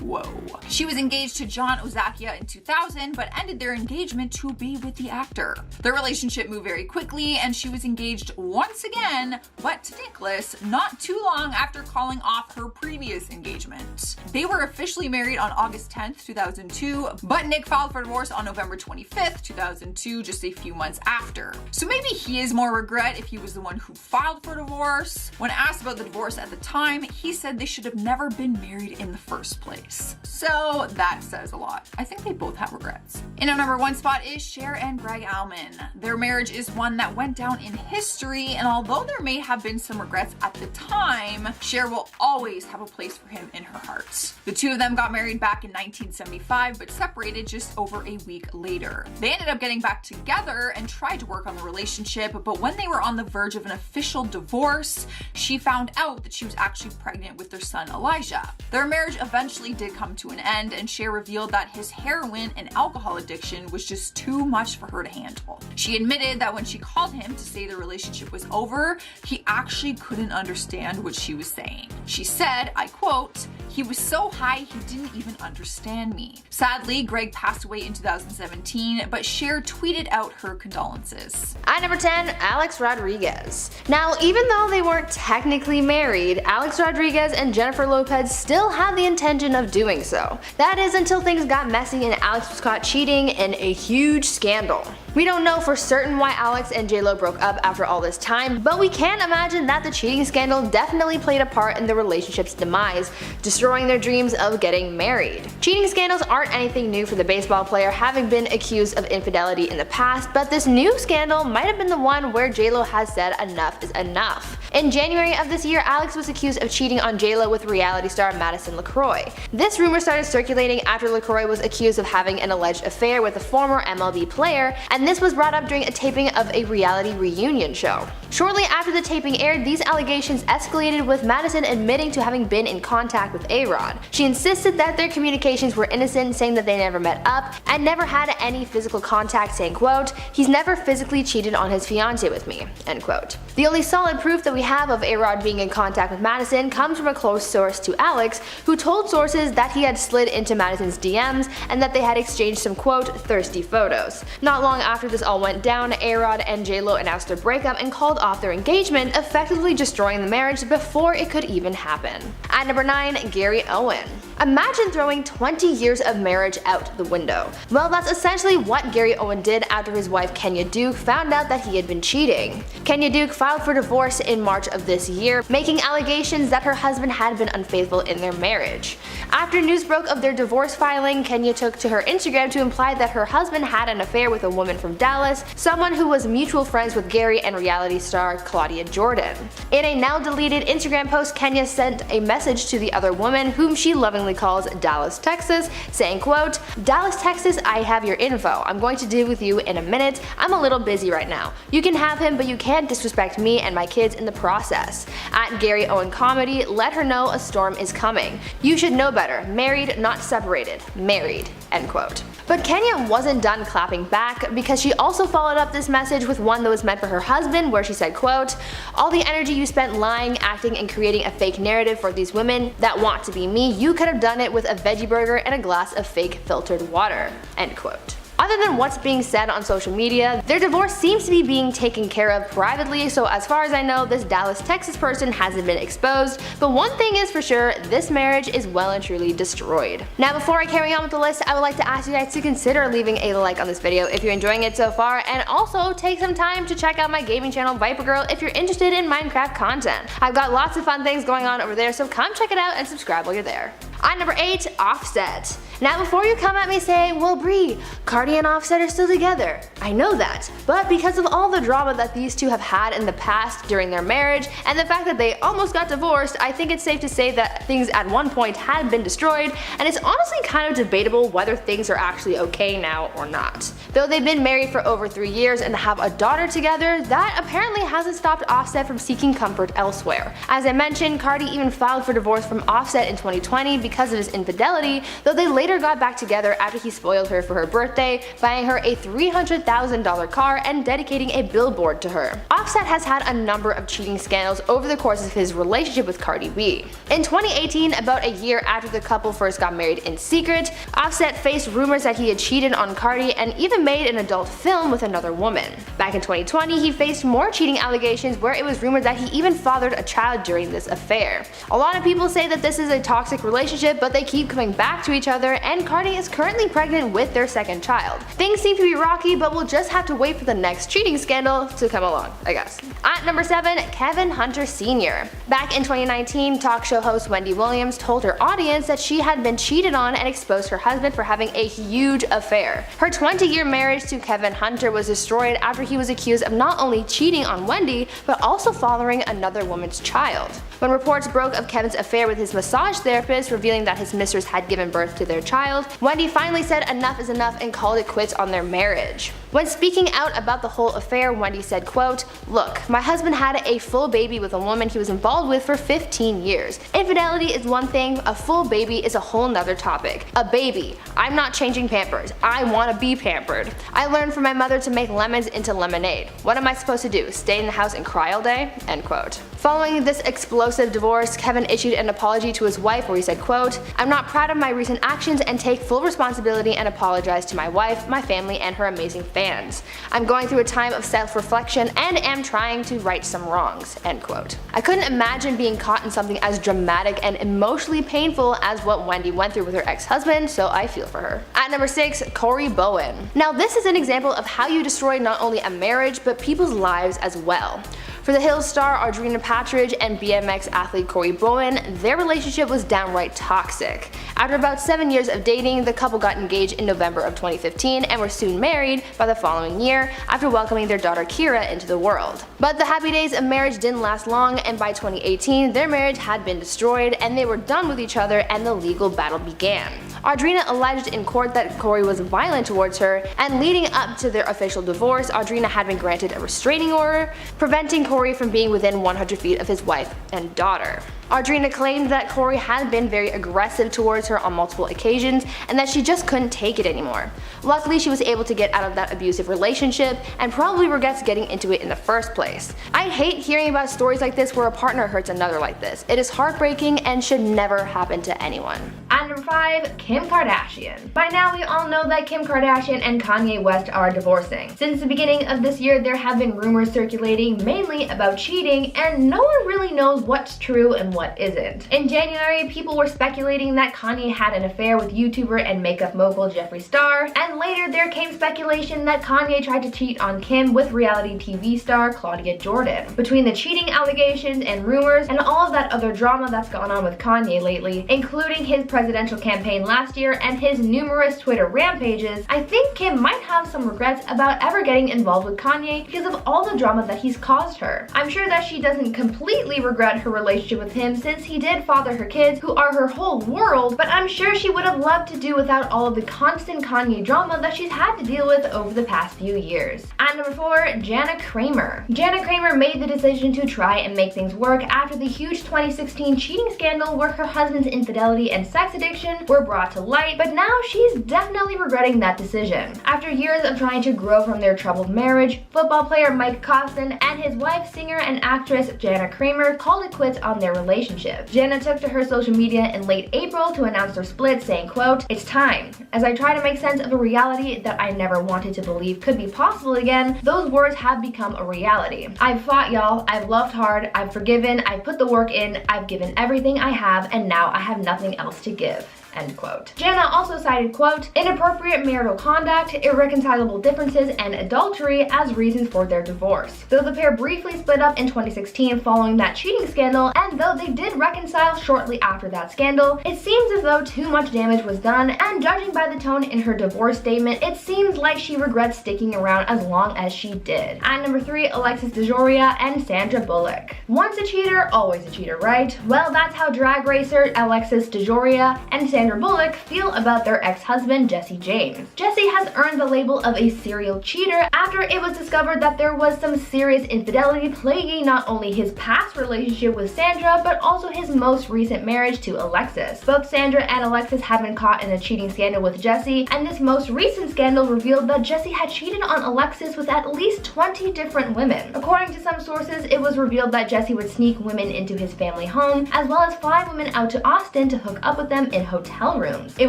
Whoa. She was engaged to John Ozakia in 2000, but ended their engagement to be with the actor. Their relationship moved very quickly, and she was engaged once again, but to Nicholas, not too long after calling off her previous engagement. They were officially married on August 10th, 2002, but Nick filed for divorce on November 25th, 2002, just a few months after. So maybe he has more regret if he was the one who filed for divorce. When asked about the divorce at the time, he said they should have never been married in the first place. So that says a lot. I think they both have regrets. In our number 1 spot is Cher and Greg Allman. Their marriage is one that went down in history, and although there may have been some regrets at the time, Cher will always have a place for him in her heart. The two of them got married back in 1975, but separated just over a week later. They ended up getting back together and tried to work on the relationship, but when they were on the verge of an official divorce, she found out that she was actually pregnant with their son Elijah. Their marriage eventually finally did come to an end, and Cher revealed that his heroin and alcohol addiction was just too much for her to handle. She admitted that when she called him to say the relationship was over, he actually couldn't understand what she was saying. She said, I quote, "He was so high he didn't even understand me." Sadly, Greg passed away in 2017, but Cher tweeted out her condolences. At number 10, Alex Rodriguez. Now, even though they weren't technically married, Alex Rodriguez and Jennifer Lopez still had the intention of doing so. That is until things got messy and Alex was caught cheating in a huge scandal. We don't know for certain why Alex and J-Lo broke up after all this time, but we can imagine that the cheating scandal definitely played a part in the relationship's demise, destroying their dreams of getting married. Cheating scandals aren't anything new for the baseball player, having been accused of infidelity in the past, but this new scandal might have been the one where J-Lo has said enough is enough. In January of this year, Alex was accused of cheating on J-Lo with reality star Madison LaCroix. This rumor started circulating after LaCroix was accused of having an alleged affair with a former MLB player, and this was brought up during a taping of a reality reunion show. Shortly after the taping aired, these allegations escalated, with Madison admitting to having been in contact with A-Rod. She insisted that their communications were innocent, saying that they never met up and never had any physical contact, saying quote, "He's never physically cheated on his fiancée with me," end quote. The only solid proof that we have of A-Rod being in contact with Madison comes from a close source to Alex, who told sources that he had slid into Madison's DMs and that they had exchanged some quote, "thirsty photos." Not long after this all went down, A-Rod and J-Lo announced their breakup and called off their engagement, effectively destroying the marriage before it could even happen. At number 9, Gary Owen. Imagine throwing 20 years of marriage out the window. Well, that's essentially what Gary Owen did after his wife Kenya Duke found out that he had been cheating. Kenya Duke filed for divorce in March of this year, making allegations that her husband had been unfaithful in their marriage. After news broke of their divorce filing, Kenya took to her Instagram to imply that her husband had an affair with a woman from Dallas, someone who was mutual friends with Gary and reality star Claudia Jordan. In a now deleted Instagram post, Kenya sent a message to the other woman, whom she lovingly calls Dallas, Texas, saying quote, "Dallas, Texas, I have your info. I'm going to deal with you in a minute. I'm a little busy right now. You can have him, but you can't disrespect me and my kids in the process." At Gary Owen Comedy, let her know a storm is coming. You should know better. Married, not separated. Married, end quote. But Kenya wasn't done clapping back, because she also followed up this message with one that was meant for her husband, where she said quote, "All the energy you spent lying, acting, and creating a fake narrative for these women that want to be me, you could have done it with a veggie burger and a glass of fake filtered water," end quote. Other than what's being said on social media, their divorce seems to be being taken care of privately, so as far as I know, this Dallas, Texas person hasn't been exposed, but one thing is for sure, this marriage is well and truly destroyed. Now, before I carry on with the list, I would like to ask you guys to consider leaving a like on this video if you're enjoying it so far, and also take some time to check out my gaming channel Viper Girl if you're interested in Minecraft content. I've got lots of fun things going on over there, so come check it out and subscribe while you're there. At number 8, Offset. Now, before you come at me saying, "Well, Brie, Cardi and Offset are still together," I know that, but because of all the drama that these two have had in the past during their marriage, and the fact that they almost got divorced, I think it's safe to say that things at one point had been destroyed, and it's honestly kind of debatable whether things are actually okay now or not. Though they've been married for over 3 years and have a daughter together, that apparently hasn't stopped Offset from seeking comfort elsewhere. As I mentioned, Cardi even filed for divorce from Offset in 2020 because of his infidelity, though they later got back together after he spoiled her for her birthday, buying her a $300,000 car and dedicating a billboard to her. Offset has had a number of cheating scandals over the course of his relationship with Cardi B. In 2018, about a year after the couple first got married in secret, Offset faced rumors that he had cheated on Cardi and even made an adult film with another woman. Back in 2020, he faced more cheating allegations where it was rumored that he even fathered a child during this affair. A lot of people say that this is a toxic relationship, but they keep coming back to each other, and Cardi is currently pregnant with their second child. Things seem to be rocky, but we'll just have to wait for the next cheating scandal to come along, I guess. At number 7, Kevin Hunter Sr. Back in 2019, talk show host Wendy Williams told her audience that she had been cheated on and exposed her husband for having a huge affair. Her 20-year marriage to Kevin Hunter was destroyed after he was accused of not only cheating on Wendy, but also fathering another woman's child. When reports broke of Kevin's affair with his massage therapist, revealing that his mistress had given birth to their child, Wendy finally said enough is enough and called it quits on their marriage. When speaking out about the whole affair, Wendy said, quote, "Look, my husband had a full baby with a woman he was involved with for 15 years. Infidelity is one thing, a full baby is a whole nother topic. A baby. I'm not changing Pampers. I want to be pampered. I learned from my mother to make lemons into lemonade. What am I supposed to do? Stay in the house and cry all day?" End quote. Following this explosive divorce, Kevin issued an apology to his wife where he said, quote, "I'm not proud of my recent actions and take full responsibility and apologize to my wife, my family, and her amazing fans. I'm going through a time of self-reflection and am trying to right some wrongs." End quote. I couldn't imagine being caught in something as dramatic and emotionally painful as what Wendy went through with her ex-husband, so I feel for her. At number 6, Corey Bowen. Now this is an example of how you destroy not only a marriage but people's lives as well. For the Hills star Audrina Patridge and BMX athlete Corey Bowen, their relationship was downright toxic. After about 7 years of dating, the couple got engaged in November of 2015 and were soon married by the following year after welcoming their daughter Kira into the world. But the happy days of marriage didn't last long, and by 2018 their marriage had been destroyed and they were done with each other and the legal battle began. Audrina alleged in court that Corey was violent towards her, and leading up to their official divorce, Audrina had been granted a restraining order, preventing Corey from being within 100 feet of his wife and daughter. Audrina claimed that Corey had been very aggressive towards her on multiple occasions and that she just couldn't take it anymore. Luckily, she was able to get out of that abusive relationship and probably regrets getting into it in the first place. I hate hearing about stories like this where a partner hurts another like this. It is heartbreaking and should never happen to anyone. At number 5, Kim Kardashian. By now we all know that Kim Kardashian and Kanye West are divorcing. Since the beginning of this year there have been rumors circulating mainly about cheating, and no one really knows what's true and what isn't. In January, people were speculating that Kanye had an affair with YouTuber and makeup mogul Jeffree Star, and later there came speculation that Kanye tried to cheat on Kim with reality TV star Claudia Jordan. Between the cheating allegations and rumors and all of that other drama that's gone on with Kanye lately, including his presidential campaign last year and his numerous Twitter rampages, I think Kim might have some regrets about ever getting involved with Kanye because of all the drama that he's caused her. I'm sure that she doesn't completely regret her relationship with him since he did father her kids, who are her whole world, but I'm sure she would have loved to do without all of the constant Kanye drama that she's had to deal with over the past few years. At number 4, Jana Kramer. Jana Kramer made the decision to try and make things work after the huge 2016 cheating scandal where her husband's infidelity and sex addiction were brought to light, but now she's definitely regretting that decision. After years of trying to grow from their troubled marriage, football player Mike Costin and his wife, singer and actress Jana Kramer, called it quits on their relationship. Jana took to her social media in late April to announce their split, saying, quote, "It's time. As I try to make sense of a reality that I never wanted to believe could be possible again, those words have become a reality. I've fought, y'all. I've loved hard. I've forgiven. I've put the work in. I've given everything I have, and now I have nothing else to give." End quote. Jana also cited, quote, "inappropriate marital conduct, irreconcilable differences, and adultery as reasons for their divorce." Though the pair briefly split up in 2016 following that cheating scandal, and though they did reconcile shortly after that scandal, it seems as though too much damage was done, and judging by the tone in her divorce statement, it seems like she regrets sticking around as long as she did. At number 3, Alexis DeJoria and Sandra Bullock. Once a cheater, always a cheater, right? Well, that's how drag racer Alexis DeJoria and Sandra Bullock feel about their ex-husband Jesse James. Jesse has earned the label of a serial cheater after it was discovered that there was some serious infidelity plaguing not only his past relationship with Sandra, but also his most recent marriage to Alexis. Both Sandra and Alexis had been caught in a cheating scandal with Jesse, and this most recent scandal revealed that Jesse had cheated on Alexis with at least 20 different women. According to some sources, it was revealed that Jesse would sneak women into his family home, as well as fly women out to Austin to hook up with them in hotel rooms. It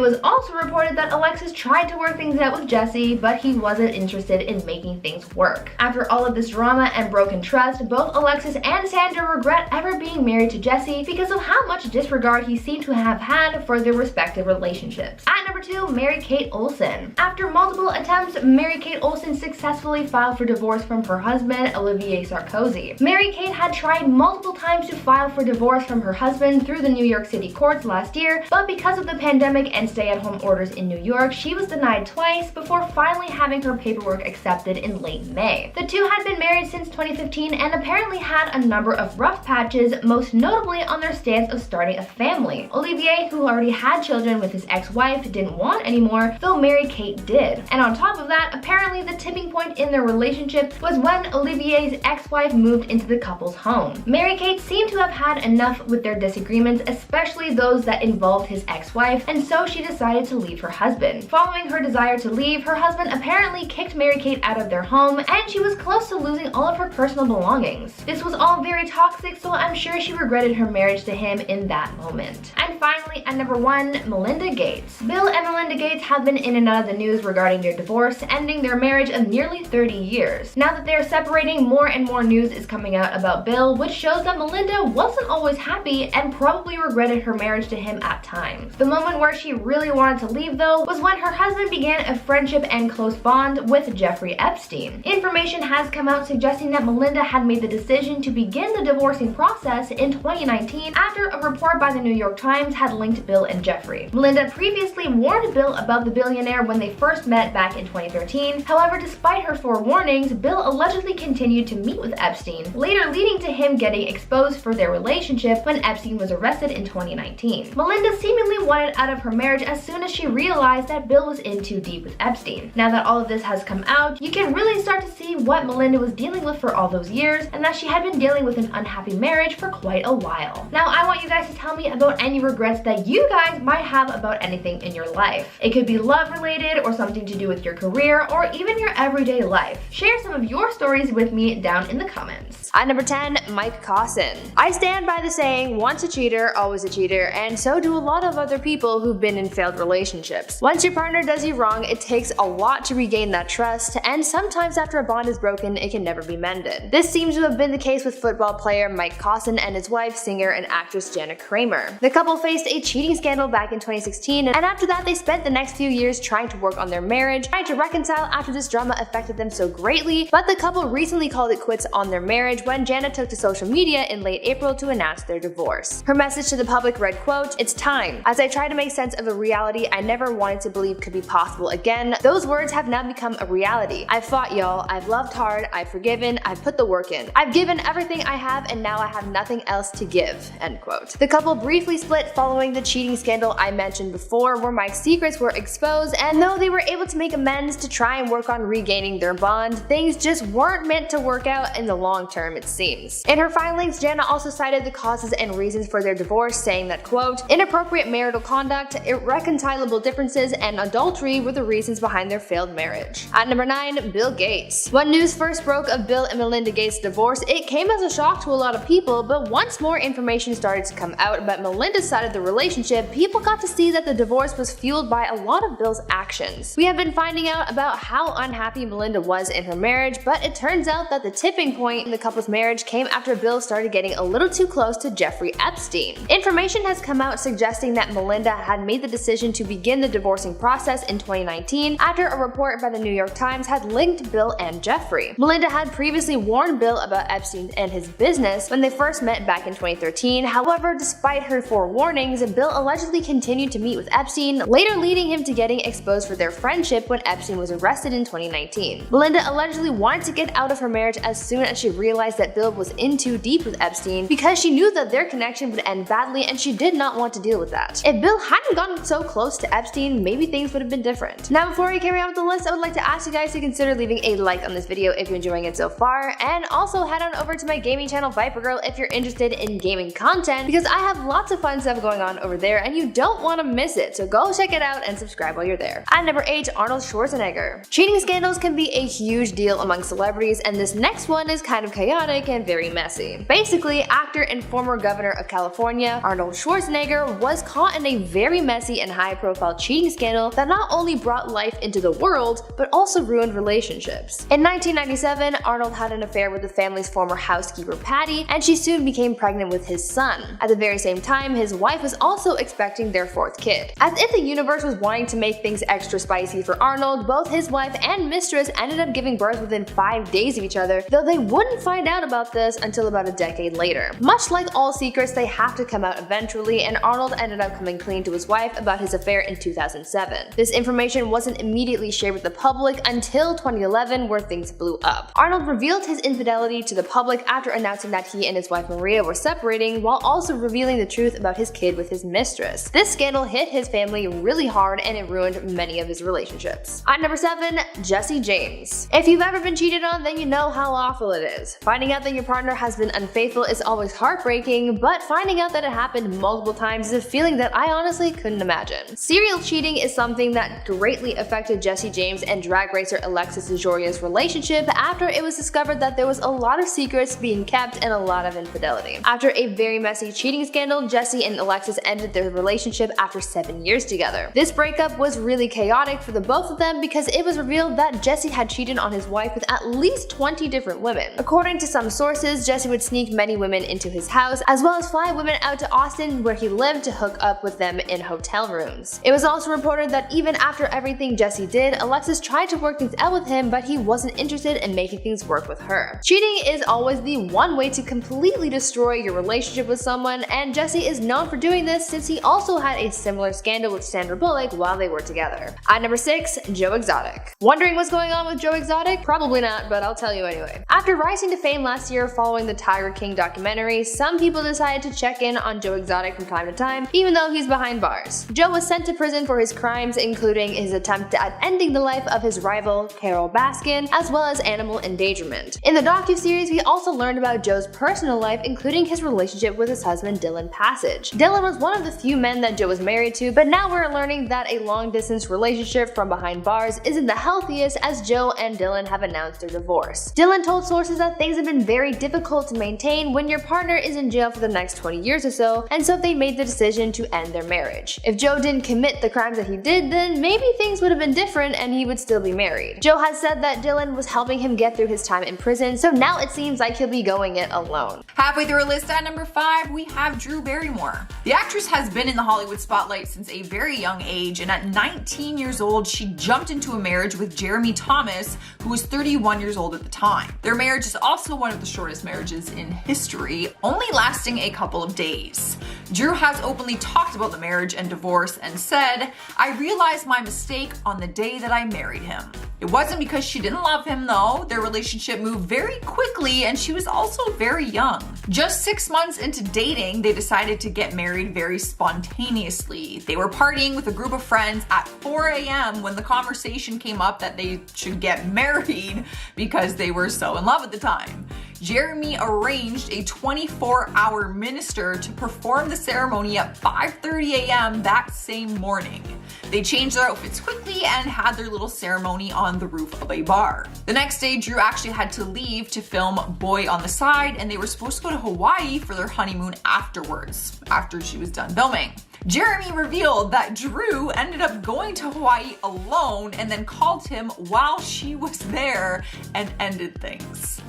was also reported that Alexis tried to work things out with Jesse, but he wasn't interested in making things work. After all of this drama and broken trust, both Alexis and Sandra regret ever being married to Jesse because of how much disregard he seemed to have had for their respective relationships. At number 2, Mary-Kate Olsen. After multiple attempts, Mary-Kate Olsen successfully filed for divorce from her husband, Olivier Sarkozy. Mary-Kate had tried multiple times to file for divorce from her husband through the New York City courts last year, but because of the the pandemic and stay-at-home orders in New York, she was denied twice before finally having her paperwork accepted in late May. The two had been married since 2015 and apparently had a number of rough patches, most notably on their stance of starting a family. Olivier, who already had children with his ex-wife, didn't want anymore, though Mary-Kate did. And on top of that, apparently the tipping point in their relationship was when Olivier's ex-wife moved into the couple's home. Mary-Kate seemed to have had enough with their disagreements, especially those that involved his ex-wife, and so she decided to leave her husband. Following her desire to leave, her husband apparently kicked Mary-Kate out of their home, and she was close to losing all of her personal belongings. This was all very toxic, so I'm sure she regretted her marriage to him in that moment. And finally, at number 1, Melinda Gates. Bill and Melinda Gates have been in and out of the news regarding their divorce, ending their marriage of nearly 30 years. Now that they're separating, more and more news is coming out about Bill, which shows that Melinda wasn't always happy and probably regretted her marriage to him at times. The moment where she really wanted to leave, though, was when her husband began a friendship and close bond with Jeffrey Epstein. Information has come out suggesting that Melinda had made the decision to begin the divorcing process in 2019 after a report by the New York Times had linked Bill and Jeffrey. Melinda previously warned Bill about the billionaire when they first met back in 2013. However, despite her forewarnings, Bill allegedly continued to meet with Epstein, later leading to him getting exposed for their relationship when Epstein was arrested in 2019. Melinda seemingly wanted out of her marriage as soon as she realized that Bill was in too deep with Epstein. Now that all of this has come out, you can really start to see what Melinda was dealing with for all those years, and that she had been dealing with an unhappy marriage for quite a while. Now I want you guys to tell me about any regrets that you guys might have about anything in your life. It could be love related or something to do with your career or even your everyday life. Share some of your stories with me down in the comments. At number 10, Mike Cosson. I stand by the saying, once a cheater, always a cheater, and so do a lot of other people who've been in failed relationships. Once your partner does you wrong, it takes a lot to regain that trust, and sometimes after a bond is broken, it can never be mended. This seems to have been the case with football player Mike Cosson and his wife, singer and actress Jana Kramer. The couple faced a cheating scandal back in 2016, and after that they spent the next few years trying to work on their marriage, trying to reconcile after this drama affected them so greatly, but the couple recently called it quits on their marriage when Jana took to social media in late April to announce their divorce. Her message to the public read, quote, "It's time. As I try to make sense of a reality I never wanted to believe could be possible again, those words have now become a reality. I've fought, y'all. I've loved hard. I've forgiven. I've put the work in. I've given everything I have, and now I have nothing else to give." End quote. The couple briefly split following the cheating scandal I mentioned before, where Mike's secrets were exposed, and though they were able to make amends to try and work on regaining their bond, things just weren't meant to work out in the long term, it seems. In her filings, Jana also cited the causes and reasons for their divorce, saying that, quote, "Inappropriate marital conduct, irreconcilable differences, and adultery were the reasons behind their failed marriage." At number 9, Bill Gates. When news first broke of Bill and Melinda Gates' divorce, it came as a shock to a lot of people, but once more information started to come out about Melinda's side of the relationship, people got to see that the divorce was fueled by a lot of Bill's actions. We have been finding out about how unhappy Melinda was in her marriage, but it turns out that the tipping point in the couple's marriage came after Bill started getting a little too close to Jeffrey Epstein. Information has come out suggesting that Melinda had made the decision to begin the divorcing process in 2019 after a report by the New York Times had linked Bill and Jeffrey. Melinda had previously warned Bill about Epstein and his business when they first met back in 2013. However, despite her forewarnings, Bill allegedly continued to meet with Epstein, later leading him to getting exposed for their friendship when Epstein was arrested in 2019. Melinda allegedly wanted to get out of her marriage as soon as she realized that Bill was in too deep with Epstein because she knew that their connection would end badly and she did not want to deal with that. If Bill hadn't gotten so close to Epstein, maybe things would have been different. Now, before we carry on with the list, I would like to ask you guys to consider leaving a like on this video if you're enjoying it so far, and also head on over to my gaming channel Viper Girl if you're interested in gaming content, because I have lots of fun stuff going on over there and you don't want to miss it, so go check it out and subscribe while you're there. At number 8, Arnold Schwarzenegger. Cheating scandals can be a huge deal among celebrities, and this next one is kind of chaotic and very messy. Basically, actor and former governor of California, Arnold Schwarzenegger, was caught in a very messy and high-profile cheating scandal that not only brought life into the world, but also ruined relationships. In 1997, Arnold had an affair with the family's former housekeeper Patty, and she soon became pregnant with his son. At the very same time, his wife was also expecting their 4th kid. As if the universe was wanting to make things extra spicy for Arnold, both his wife and mistress ended up giving birth within 5 days of each other, though they wouldn't find out about this until about a decade later. Much like all secrets, they have to come out eventually, and Arnold ended up coming clean to his wife about his affair in 2007. This information wasn't immediately shared with the public until 2011, where things blew up. Arnold revealed his infidelity to the public after announcing that he and his wife Maria were separating, while also revealing the truth about his kid with his mistress. This scandal hit his family really hard, and it ruined many of his relationships. At number 7, Jesse James. If you've ever been cheated on, then you know how awful it is. Finding out that your partner has been unfaithful is always heartbreaking, but finding out that it happened multiple times is a feeling that I honestly couldn't imagine. Serial cheating is something that greatly affected Jesse James and drag racer Alexis DeJoria's relationship after it was discovered that there was a lot of secrets being kept and a lot of infidelity. After a very messy cheating scandal, Jesse and Alexis ended their relationship after 7 years together. This breakup was really chaotic for the both of them because it was revealed that Jesse had cheated on his wife with at least 20 different women. According to some sources, Jesse would sneak many women into his house, as well as fly women out to Austin where he lived to hook up with them in hotel rooms. It was also reported that even after everything Jesse did, Alexis tried to work things out with him, but he wasn't interested in making things work with her. Cheating is always the one way to completely destroy your relationship with someone, and Jesse is known for doing this since he also had a similar scandal with Sandra Bullock while they were together. At number 6, Joe Exotic. Wondering what's going on with Joe Exotic? Probably not, but I'll tell you anyway. After rising to fame last year following the Tiger King documentary, some people decided to check in on Joe Exotic from time to time, even though he's behind bars. Joe was sent to prison for his crimes, including his attempt at ending the life of his rival, Carol Baskin, as well as animal endangerment. In the docuseries, we also learned about Joe's personal life, including his relationship with his husband Dylan Passage. Dylan was one of the few men that Joe was married to, but now we're learning that a long-distance relationship from behind bars isn't the healthiest, as Joe and Dylan have announced their divorce. Dylan told sources that things have been very difficult to maintain when your partner is in jail for the next 20 years or so, and so they made the decision to end their marriage. If Joe didn't commit the crimes that he did, then maybe things would have been different and he would still be married. Joe has said that Dylan was helping him get through his time in prison, so now it seems like he'll be going it alone. Halfway through our list at number 5, we have Drew Barrymore. The actress has been in the Hollywood spotlight since a very young age, and at 19 years old, she jumped into a marriage with Jeremy Thomas, who was 31 years old at the time. Their marriage is also one of the shortest marriages in history, only lasting a couple of days. Drew has openly talked about the marriage and divorce and said, "I realized my mistake on the day that I married him. It wasn't because she didn't love him though. Their relationship moved very quickly and she was also very young. Just 6 months into dating, they decided to get married very spontaneously. They were partying with a group of friends at 4 a.m. when the conversation came up that they should get married because they were so in love at the time. Jeremy arranged a 24-hour minister to perform the ceremony at 5:30 a.m. that same morning. They changed their outfits quickly and had their little ceremony on the roof of a bar. The next day, Drew actually had to leave to film Boy on the Side, and they were supposed to go to Hawaii for their honeymoon afterwards, after she was done filming. Jeremy revealed that Drew ended up going to Hawaii alone and then called him while she was there and ended things.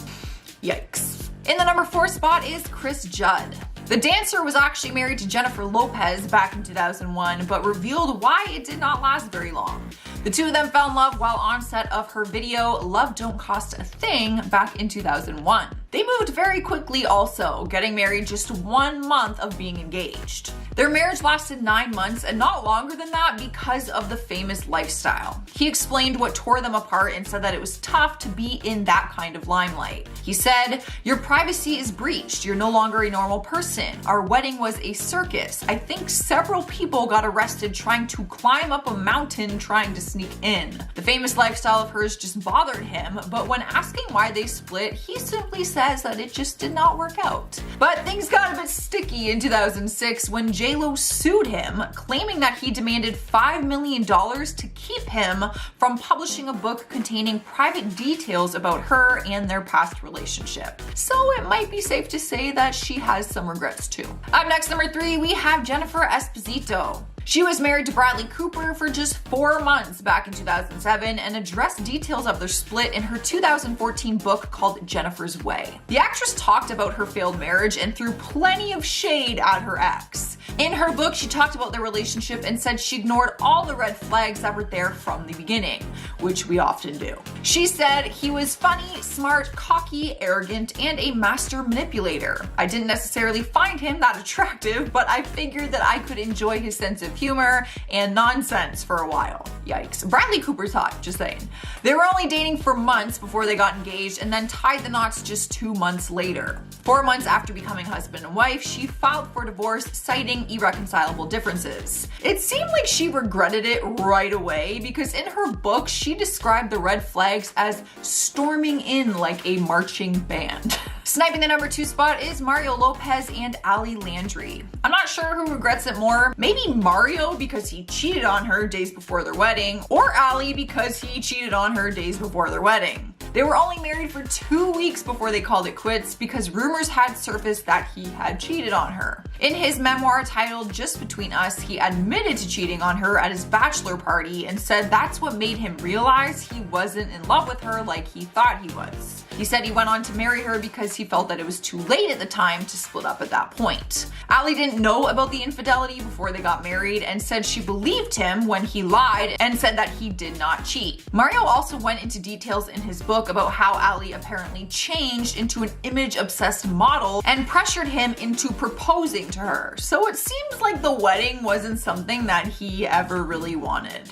Yikes. In the number 4 spot is Chris Judd. The dancer was actually married to Jennifer Lopez back in 2001, but revealed why it did not last very long. The two of them fell in love while on set of her video Love Don't Cost a Thing back in 2001. They moved very quickly also, getting married just 1 month of being engaged. Their marriage lasted 9 months and not longer than that because of the famous lifestyle. He explained what tore them apart and said that it was tough to be in that kind of limelight. He said, "Your privacy is breached. You're no longer a normal person. Our wedding was a circus. I think several people got arrested trying to climb up a mountain trying to sneak in." The famous lifestyle of hers just bothered him, but when asking why they split, he simply says that it just did not work out. But things got a bit sticky in 2006 when J-Lo sued him, claiming that he demanded $5 million to keep him from publishing a book containing private details about her and their past relationship. So it might be safe to say that she has some regrets too. Up next, number 3, we have Jennifer Esposito. She was married to Bradley Cooper for just 4 months back in 2007 and addressed details of their split in her 2014 book called Jennifer's Way. The actress talked about her failed marriage and threw plenty of shade at her ex. In her book, she talked about their relationship and said she ignored all the red flags that were there from the beginning, which we often do. She said he was funny, smart, cocky, arrogant, and a master manipulator. I didn't necessarily find him that attractive, but I figured that I could enjoy his sense of humor and nonsense for a while. Yikes. Bradley Cooper's hot, just saying. They were only dating for months before they got engaged and then tied the knots just 2 months later. 4 months after becoming husband and wife, she filed for divorce, citing irreconcilable differences. It seemed like she regretted it right away because in her book, she described the red flags as storming in like a marching band. Sniping the number 2 spot is Mario Lopez and Ali Landry. I'm not sure who regrets it more. Maybe Mario because he cheated on her days before their wedding, or Ali because he cheated on her days before their wedding. They were only married for 2 weeks before they called it quits because rumors had surfaced that he had cheated on her. In his memoir titled Just Between Us, he admitted to cheating on her at his bachelor party and said that's what made him realize he wasn't in love with her like he thought he was. He said he went on to marry her because he felt that it was too late at the time to split up at that point. Ali didn't know about the infidelity before they got married and said she believed him when he lied and said that he did not cheat. Mario also went into details in his book about how Ali apparently changed into an image-obsessed model and pressured him into proposing to her. So it seems like the wedding wasn't something that he ever really wanted.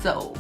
So...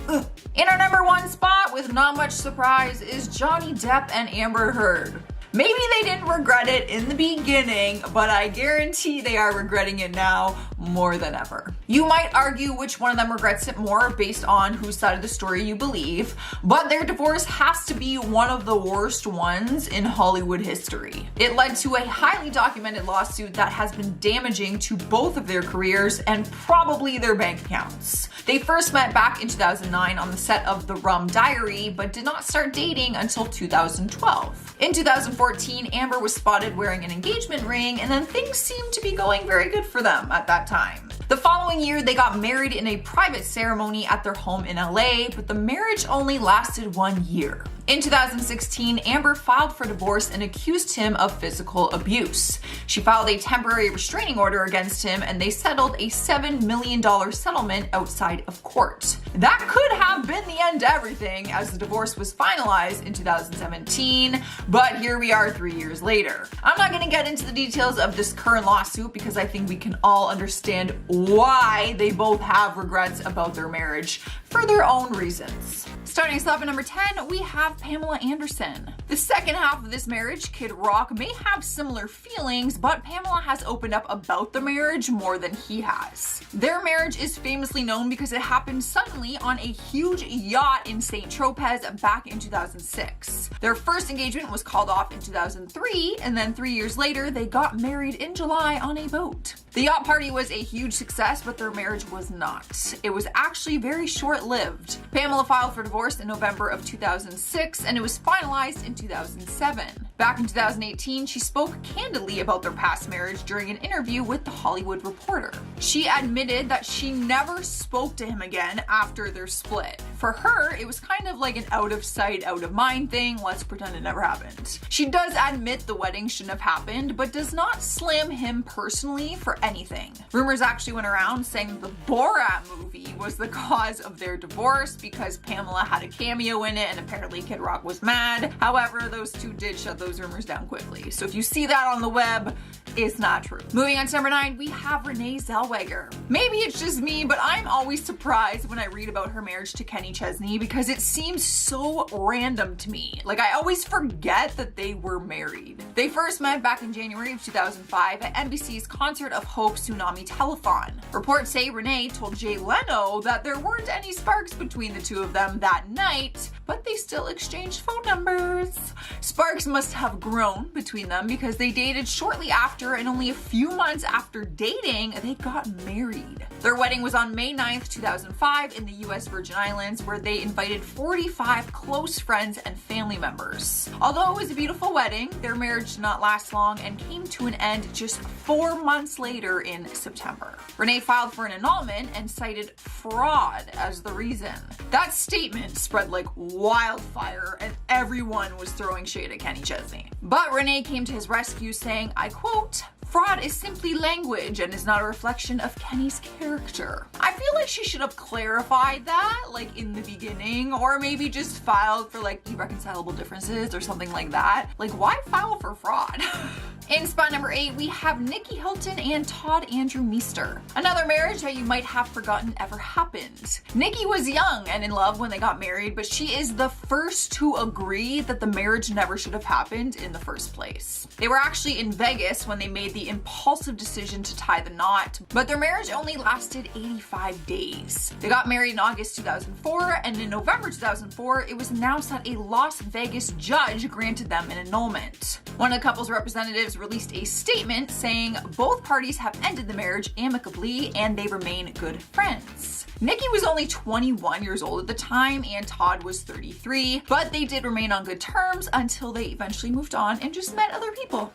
In our number 1 spot, with not much surprise, is Johnny Depp and Amber Heard. Maybe they didn't regret it in the beginning, but I guarantee they are regretting it now more than ever. You might argue which one of them regrets it more based on whose side of the story you believe, but their divorce has to be one of the worst ones in Hollywood history. It led to a highly documented lawsuit that has been damaging to both of their careers and probably their bank accounts. They first met back in 2009 on the set of The Rum Diary, but did not start dating until 2012. In 2014, Amber was spotted wearing an engagement ring, and then things seemed to be going very good for them at that time. The following year, they got married in a private ceremony at their home in LA, but the marriage only lasted 1 year. In 2016, Amber filed for divorce and accused him of physical abuse. She filed a temporary restraining order against him and they settled a $7 million settlement outside of court. That could have been the end to everything as the divorce was finalized in 2017, but here we are 3 years later. I'm not gonna get into the details of this current lawsuit because I think we can all understand why they both have regrets about their marriage for their own reasons. Starting us off at number 10, we have Pamela Anderson. The second half of this marriage, Kid Rock, may have similar feelings, but Pamela has opened up about the marriage more than he has. Their marriage is famously known because it happened suddenly on a huge yacht in St. Tropez back in 2006. Their first engagement was called off in 2003, and then 3 years later, they got married in July on a boat. The yacht party was a huge success, but their marriage was not. It was actually very short-lived. Pamela filed for divorce in November of 2006, and it was finalized in 2007. Back in 2018, she spoke candidly about their past marriage during an interview with The Hollywood Reporter. She admitted that she never spoke to him again after their split. For her, it was kind of like an out of sight, out of mind thing. Let's pretend it never happened. She does admit the wedding shouldn't have happened, but does not slam him personally for anything. Rumors actually went around saying that the Borat movie was the cause of their divorce because Pamela had a cameo in it and apparently Kid Rock was mad. However, those two did shut those rumors down quickly. So if you see that on the web, it's not true. Moving on to number 9, we have Renee Zellweger. Maybe it's just me, but I'm always surprised when I read about her marriage to Kenny Chesney because it seems so random to me. Like, I always forget that they were married. They first met back in January of 2005 at NBC's Concert of Hope Tsunami Telethon. Reports say Renee told Jay Leno that there weren't any sparks between the two of them that night, but they still exchanged phone numbers. Sparks must have grown between them because they dated shortly after, and only a few months after dating, they got married. Their wedding was on May 9th, 2005 in the US Virgin Islands, where they invited 45 close friends and family members. Although it was a beautiful wedding, their marriage did not last long and came to an end just 4 months later in September. Renee filed for an annulment and cited fraud as the reason. That statement spread like wildfire and everyone was throwing shade at Kenny Chesney. But Renee came to his rescue saying, I quote, "Fraud is simply language and is not a reflection of Kenny's character." I feel like she should have clarified that, like in the beginning, or maybe just filed for like irreconcilable differences or something like that. Like, why file for fraud? In spot number 8, we have Nikki Hilton and Todd Andrew Meester. Another marriage that you might have forgotten ever happened. Nikki was young and in love when they got married, but she is the first to agree that the marriage never should have happened in the first place. They were actually in Vegas when they made the impulsive decision to tie the knot, but their marriage only lasted 85 days. They got married in August 2004, and in November 2004, it was announced that a Las Vegas judge granted them an annulment. One of the couple's representatives released a statement saying both parties have ended the marriage amicably and they remain good friends. Nikki was only 21 years old at the time and Todd was 33, but they did remain on good terms until they eventually moved on and just met other people.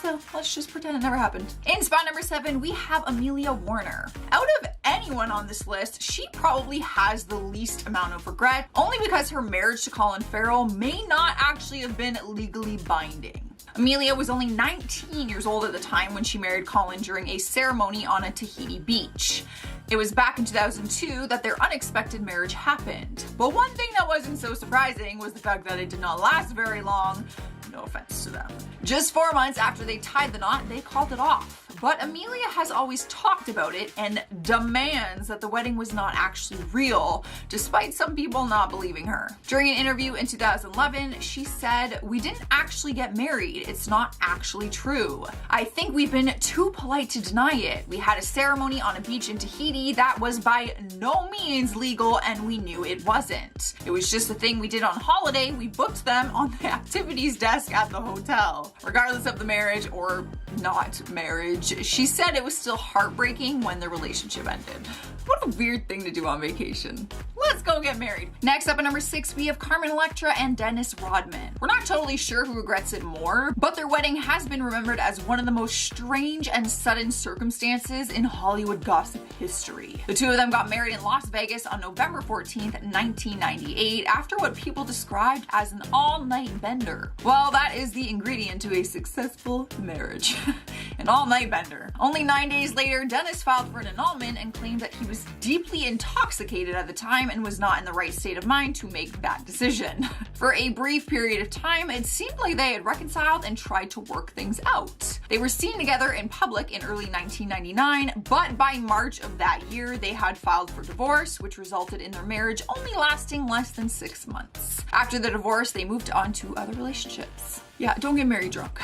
So let's just pretend it never happened. In spot number 7, we have Amelia Warner. Out of anyone on this list, she probably has the least amount of regret, only because her marriage to Colin Farrell may not actually have been legally binding. Amelia was only 19 years old at the time when she married Colin during a ceremony on a Tahiti beach. It was back in 2002 that their unexpected marriage happened. But one thing that wasn't so surprising was the fact that it did not last very long. No offense to them. Just 4 months after they tied the knot, they called it off. But Amelia has always talked about it and demands that the wedding was not actually real, despite some people not believing her. During an interview in 2011, she said, "We didn't actually get married. It's not actually true. I think we've been too polite to deny it. We had a ceremony on a beach in Tahiti that was by no means legal and we knew it wasn't. It was just a thing we did on holiday. We booked them on the activities desk at the hotel." Regardless of the marriage or not marriage, she said it was still heartbreaking when the relationship ended. What a weird thing to do on vacation. Let's go get married. Next up at number 6, we have Carmen Electra and Dennis Rodman. We're not totally sure who regrets it more, but their wedding has been remembered as one of the most strange and sudden circumstances in Hollywood gossip history. The two of them got married in Las Vegas on November 14th, 1998, after what people described as an all-night bender. Well, that is the ingredient to a successful marriage. An all-night bender. Only 9 days later, Dennis filed for an annulment and claimed that he was deeply intoxicated at the time and was not in the right state of mind to make that decision. For a brief period of time, it seemed like they had reconciled and tried to work things out. They were seen together in public in early 1999, but by March of that year, they had filed for divorce, which resulted in their marriage only lasting less than 6 months. After the divorce, they moved on to other relationships. Yeah, don't get married drunk.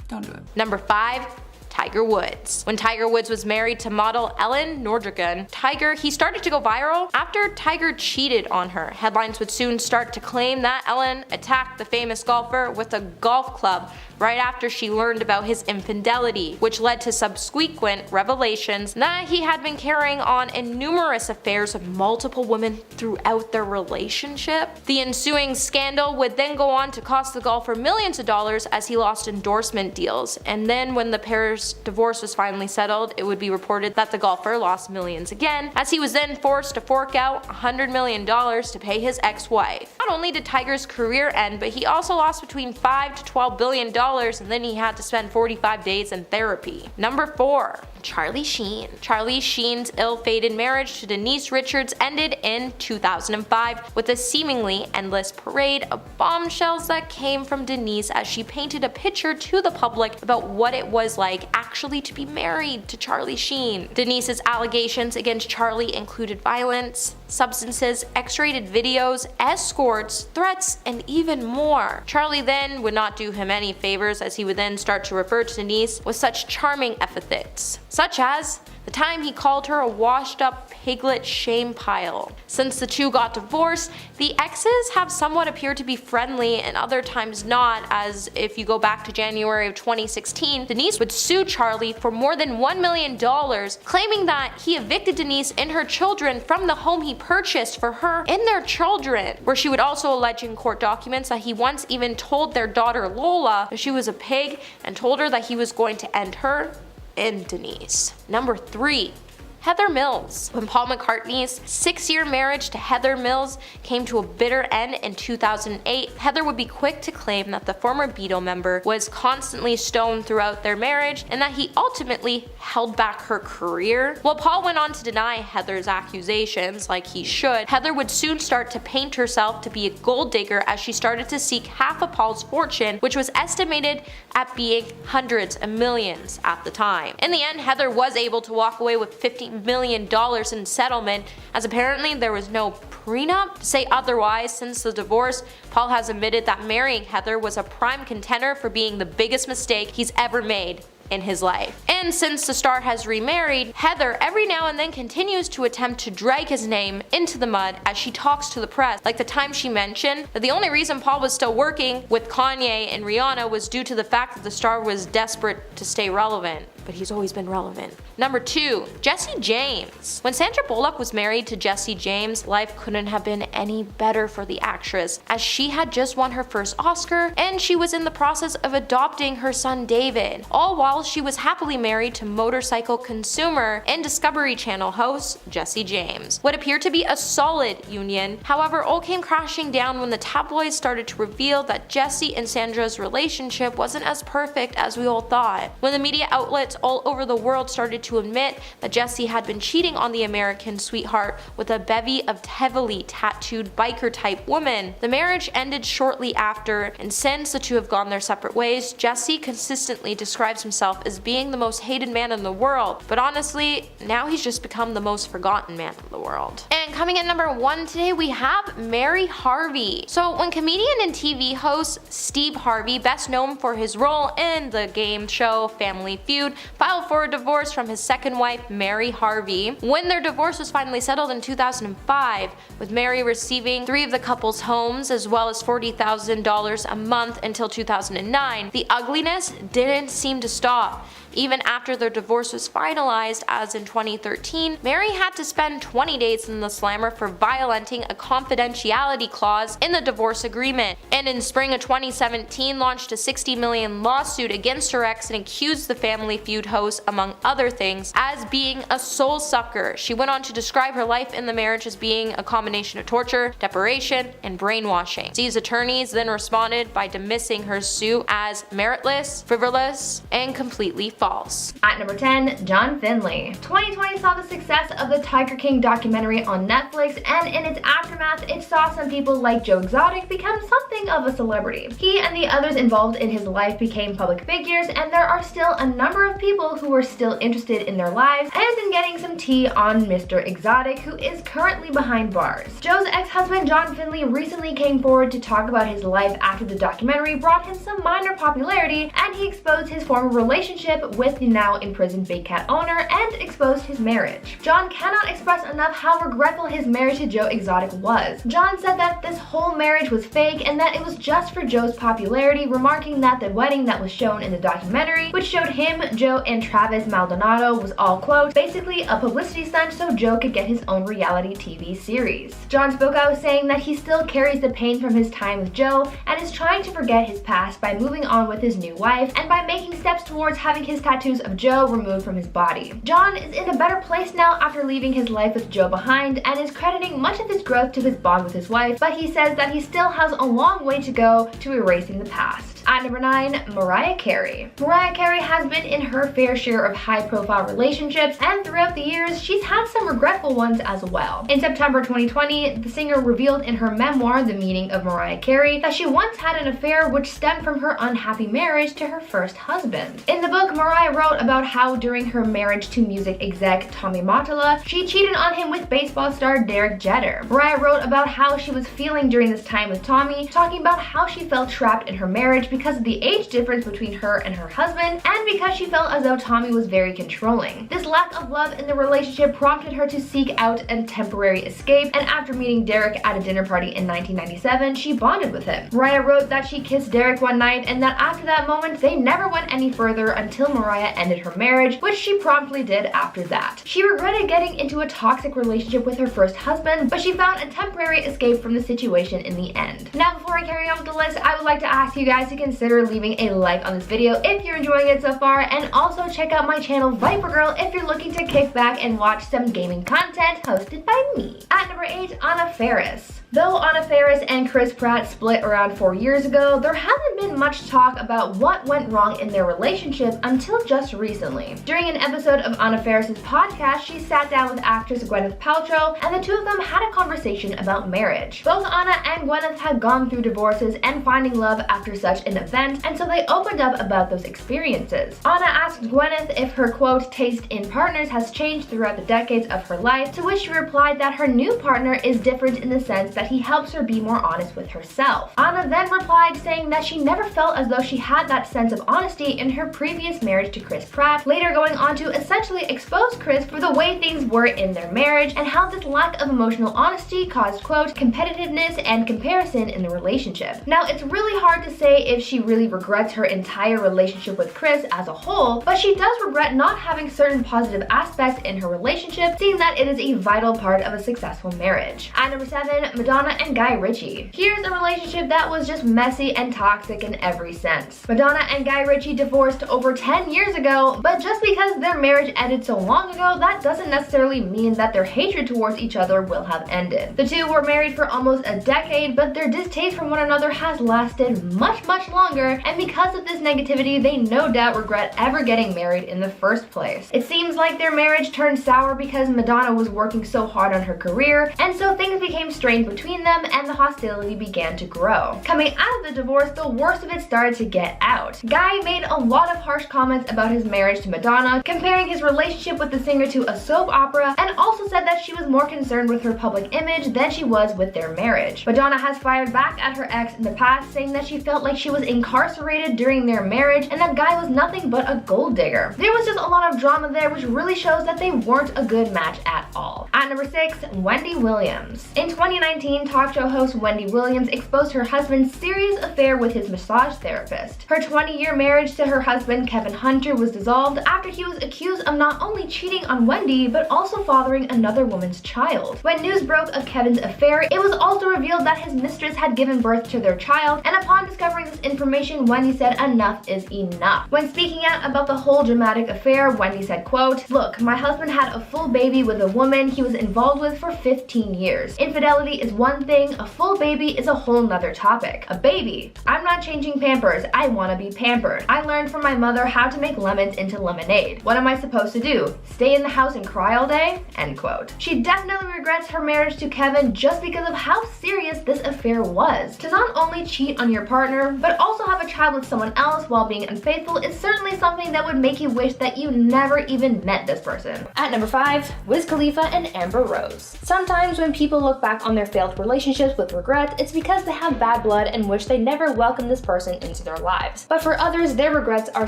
Don't do it. Number 5, Tiger Woods. When Tiger Woods was married to model Ellen Nordegren, he started to go viral after Tiger cheated on her. Headlines would soon start to claim that Ellen attacked the famous golfer with a golf club right after she learned about his infidelity, which led to subsequent revelations that he had been carrying on in numerous affairs with multiple women throughout their relationship. The ensuing scandal would then go on to cost the golfer millions of dollars as he lost endorsement deals, and then when the pair's divorce was finally settled, it would be reported that the golfer lost millions again, as he was then forced to fork out $100 million to pay his ex-wife. Not only did Tiger's career end, but he also lost between $5 to $12 billion, and then he had to spend 45 days in therapy. Number 4. Charlie Sheen. Charlie Sheen's ill-fated marriage to Denise Richards ended in 2005 with a seemingly endless parade of bombshells that came from Denise as she painted a picture to the public about what it was like actually to be married to Charlie Sheen. Denise's allegations against Charlie included violence, substances, X-rated videos, escorts, threats, and even more. Charlie then would not do him any favors as he would then start to refer to Denise with such charming epithets, such as the time he called her a washed-up piglet shame pile. Since the two got divorced, the exes have somewhat appeared to be friendly and other times not, as if you go back to January of 2016, Denise would sue Charlie for more than $1 million, claiming that he evicted Denise and her children from the home he purchased for her and their children, where she would also allege in court documents that he once even told their daughter Lola that she was a pig and told her that he was going to end her and Denise. Number 3. Heather Mills. When Paul McCartney's 6-year marriage to Heather Mills came to a bitter end in 2008, Heather would be quick to claim that the former Beatle member was constantly stoned throughout their marriage and that he ultimately held back her career. While Paul went on to deny Heather's accusations, like he should, Heather would soon start to paint herself to be a gold digger as she started to seek half of Paul's fortune, which was estimated at being hundreds of millions at the time. In the end, Heather was able to walk away with $50 million in settlement, as apparently there was no prenup. To say otherwise, since the divorce, Paul has admitted that marrying Heather was a prime contender for being the biggest mistake he's ever made in his life. And since the star has remarried, Heather every now and then continues to attempt to drag his name into the mud as she talks to the press, like the time she mentioned that the only reason Paul was still working with Kanye and Rihanna was due to the fact that the star was desperate to stay relevant. But he's always been relevant. Number 2. Jesse James. When Sandra Bullock was married to Jesse James, life couldn't have been any better for the actress, as she had just won her first Oscar and she was in the process of adopting her son David, all while she was happily married to motorcycle consumer and Discovery Channel host Jesse James. What appeared to be a solid union, however, all came crashing down when the tabloids started to reveal that Jesse and Sandra's relationship wasn't as perfect as we all thought. When the media outlets all over the world started to admit that Jesse had been cheating on the American sweetheart with a bevy of heavily tattooed biker type women, the marriage ended shortly after, and since the two have gone their separate ways, Jesse consistently describes himself as being the most hated man in the world, but honestly, now he's just become the most forgotten man in the world. And coming in number 1 today, we have Mary Harvey. So when comedian and TV host Steve Harvey, best known for his role in the game show Family Feud, filed for a divorce from his second wife, Mary Harvey, when their divorce was finally settled in 2005, with Mary receiving 3 of the couple's homes as well as $40,000 a month until 2009. The ugliness didn't seem to stop. Even after their divorce was finalized, as in 2013, Mary had to spend 20 days in the slammer for violating a confidentiality clause in the divorce agreement, and in spring of 2017 launched a $60 million lawsuit against her ex and accused the Family Feud host, among other things, as being a soul sucker. She went on to describe her life in the marriage as being a combination of torture, deprivation, and brainwashing. These attorneys then responded by dismissing her suit as meritless, frivolous, and completely false. At number 10, John Finlay. 2020 saw the success of the Tiger King documentary on Netflix, and in its aftermath, it saw some people like Joe Exotic become something of a celebrity. He and the others involved in his life became public figures, and there are still a number of people who are still interested in their lives and in getting some tea on Mr. Exotic, who is currently behind bars. Joe's ex-husband John Finlay recently came forward to talk about his life after the documentary brought him some minor popularity, and he exposed his former relationship with the now imprisoned big cat owner and exposed his marriage. John cannot express enough how regretful his marriage to Joe Exotic was. John said that this whole marriage was fake and that it was just for Joe's popularity, remarking that the wedding that was shown in the documentary, which showed him, Joe, and Travis Maldonado, was all, quote, basically a publicity stunt so Joe could get his own reality TV series. John spoke out saying that he still carries the pain from his time with Joe and is trying to forget his past by moving on with his new wife and by making steps towards having his tattoos of Joe removed from his body. John is in a better place now after leaving his life with Joe behind and is crediting much of his growth to his bond with his wife, but he says that he still has a long way to go to erasing the past. At number 9, Mariah Carey. Mariah Carey has been in her fair share of high-profile relationships, and throughout the years, she's had some regretful ones as well. In September 2020, the singer revealed in her memoir, The Meaning of Mariah Carey, that she once had an affair which stemmed from her unhappy marriage to her first husband. In the book, Mariah wrote about how during her marriage to music exec Tommy Mottola, she cheated on him with baseball star Derek Jeter. Mariah wrote about how she was feeling during this time with Tommy, talking about how she felt trapped in her marriage because because of the age difference between her and her husband, and because she felt as though Tommy was very controlling. This lack of love in the relationship prompted her to seek out a temporary escape, and after meeting Derek at a dinner party in 1997, she bonded with him. Mariah wrote that she kissed Derek one night and that after that moment, they never went any further until Mariah ended her marriage, which she promptly did after that. She regretted getting into a toxic relationship with her first husband, but she found a temporary escape from the situation in the end. Now, before I carry on with the list, I would like to ask you guys to consider leaving a like on this video if you're enjoying it so far, and also check out my channel Viper Girl if you're looking to kick back and watch some gaming content hosted by me. At number 8, Anna Faris. Though Anna Faris and Chris Pratt split around 4 years ago, there hasn't been much talk about what went wrong in their relationship until just recently. During an episode of Anna Faris's podcast, she sat down with actress Gwyneth Paltrow, and the two of them had a conversation about marriage. Both Anna and Gwyneth had gone through divorces and finding love after such an event, and so they opened up about those experiences. Anna asked Gwyneth if her, quote, taste in partners has changed throughout the decades of her life, to which she replied that her new partner is different in the sense that he helps her be more honest with herself. Anna then replied saying that she never felt as though she had that sense of honesty in her previous marriage to Chris Pratt, later going on to essentially expose Chris for the way things were in their marriage and how this lack of emotional honesty caused, quote, competitiveness and comparison in the relationship. Now, it's really hard to say if she really regrets her entire relationship with Chris as a whole, but she does regret not having certain positive aspects in her relationship, seeing that it is a vital part of a successful marriage. At number 7, Madonna and Guy Ritchie. Here's a relationship that was just messy and toxic in every sense. Madonna and Guy Ritchie divorced over 10 years ago, but just because their marriage ended so long ago, that doesn't necessarily mean that their hatred towards each other will have ended. The two were married for almost a decade, but their distaste for one another has lasted much longer, and because of this negativity, they no doubt regret ever getting married in the first place. It seems like their marriage turned sour because Madonna was working so hard on her career, and so things became strained between them and the hostility began to grow. Coming out of the divorce, the worst of it started to get out. Guy made a lot of harsh comments about his marriage to Madonna, comparing his relationship with the singer to a soap opera, and also said that she was more concerned with her public image than she was with their marriage. Madonna has fired back at her ex in the past, saying that she felt like she was incarcerated during their marriage and that Guy was nothing but a gold digger. There was just a lot of drama there, which really shows that they weren't a good match at all. At number 6, Wendy Williams. In 2019, talk show host Wendy Williams exposed her husband's serious affair with his massage therapist. Her 20-year marriage to her husband, Kevin Hunter, was dissolved after he was accused of not only cheating on Wendy, but also fathering another woman's child. When news broke of Kevin's affair, it was also revealed that his mistress had given birth to their child, and upon discovering this information, Wendy said enough is enough. When speaking out about the whole dramatic affair, Wendy said, quote, look, my husband had a full baby with a woman he was involved with for 15 years. Infidelity is one thing, a full baby is a whole nother topic. A baby. I'm not changing Pampers, I want to be pampered. I learned from my mother how to make lemons into lemonade. What am I supposed to do? Stay in the house and cry all day? End quote. She definitely regrets her marriage to Kevin just because of how serious this affair was. To not only cheat on your partner, but also have a child with someone else while being unfaithful is certainly something that would make you wish that you never even met this person. At number 5, Wiz Khalifa and Amber Rose. Sometimes when people look back on their failed relationships with regret, it's because they have bad blood and wish they never welcomed this person into their lives. But for others, their regrets are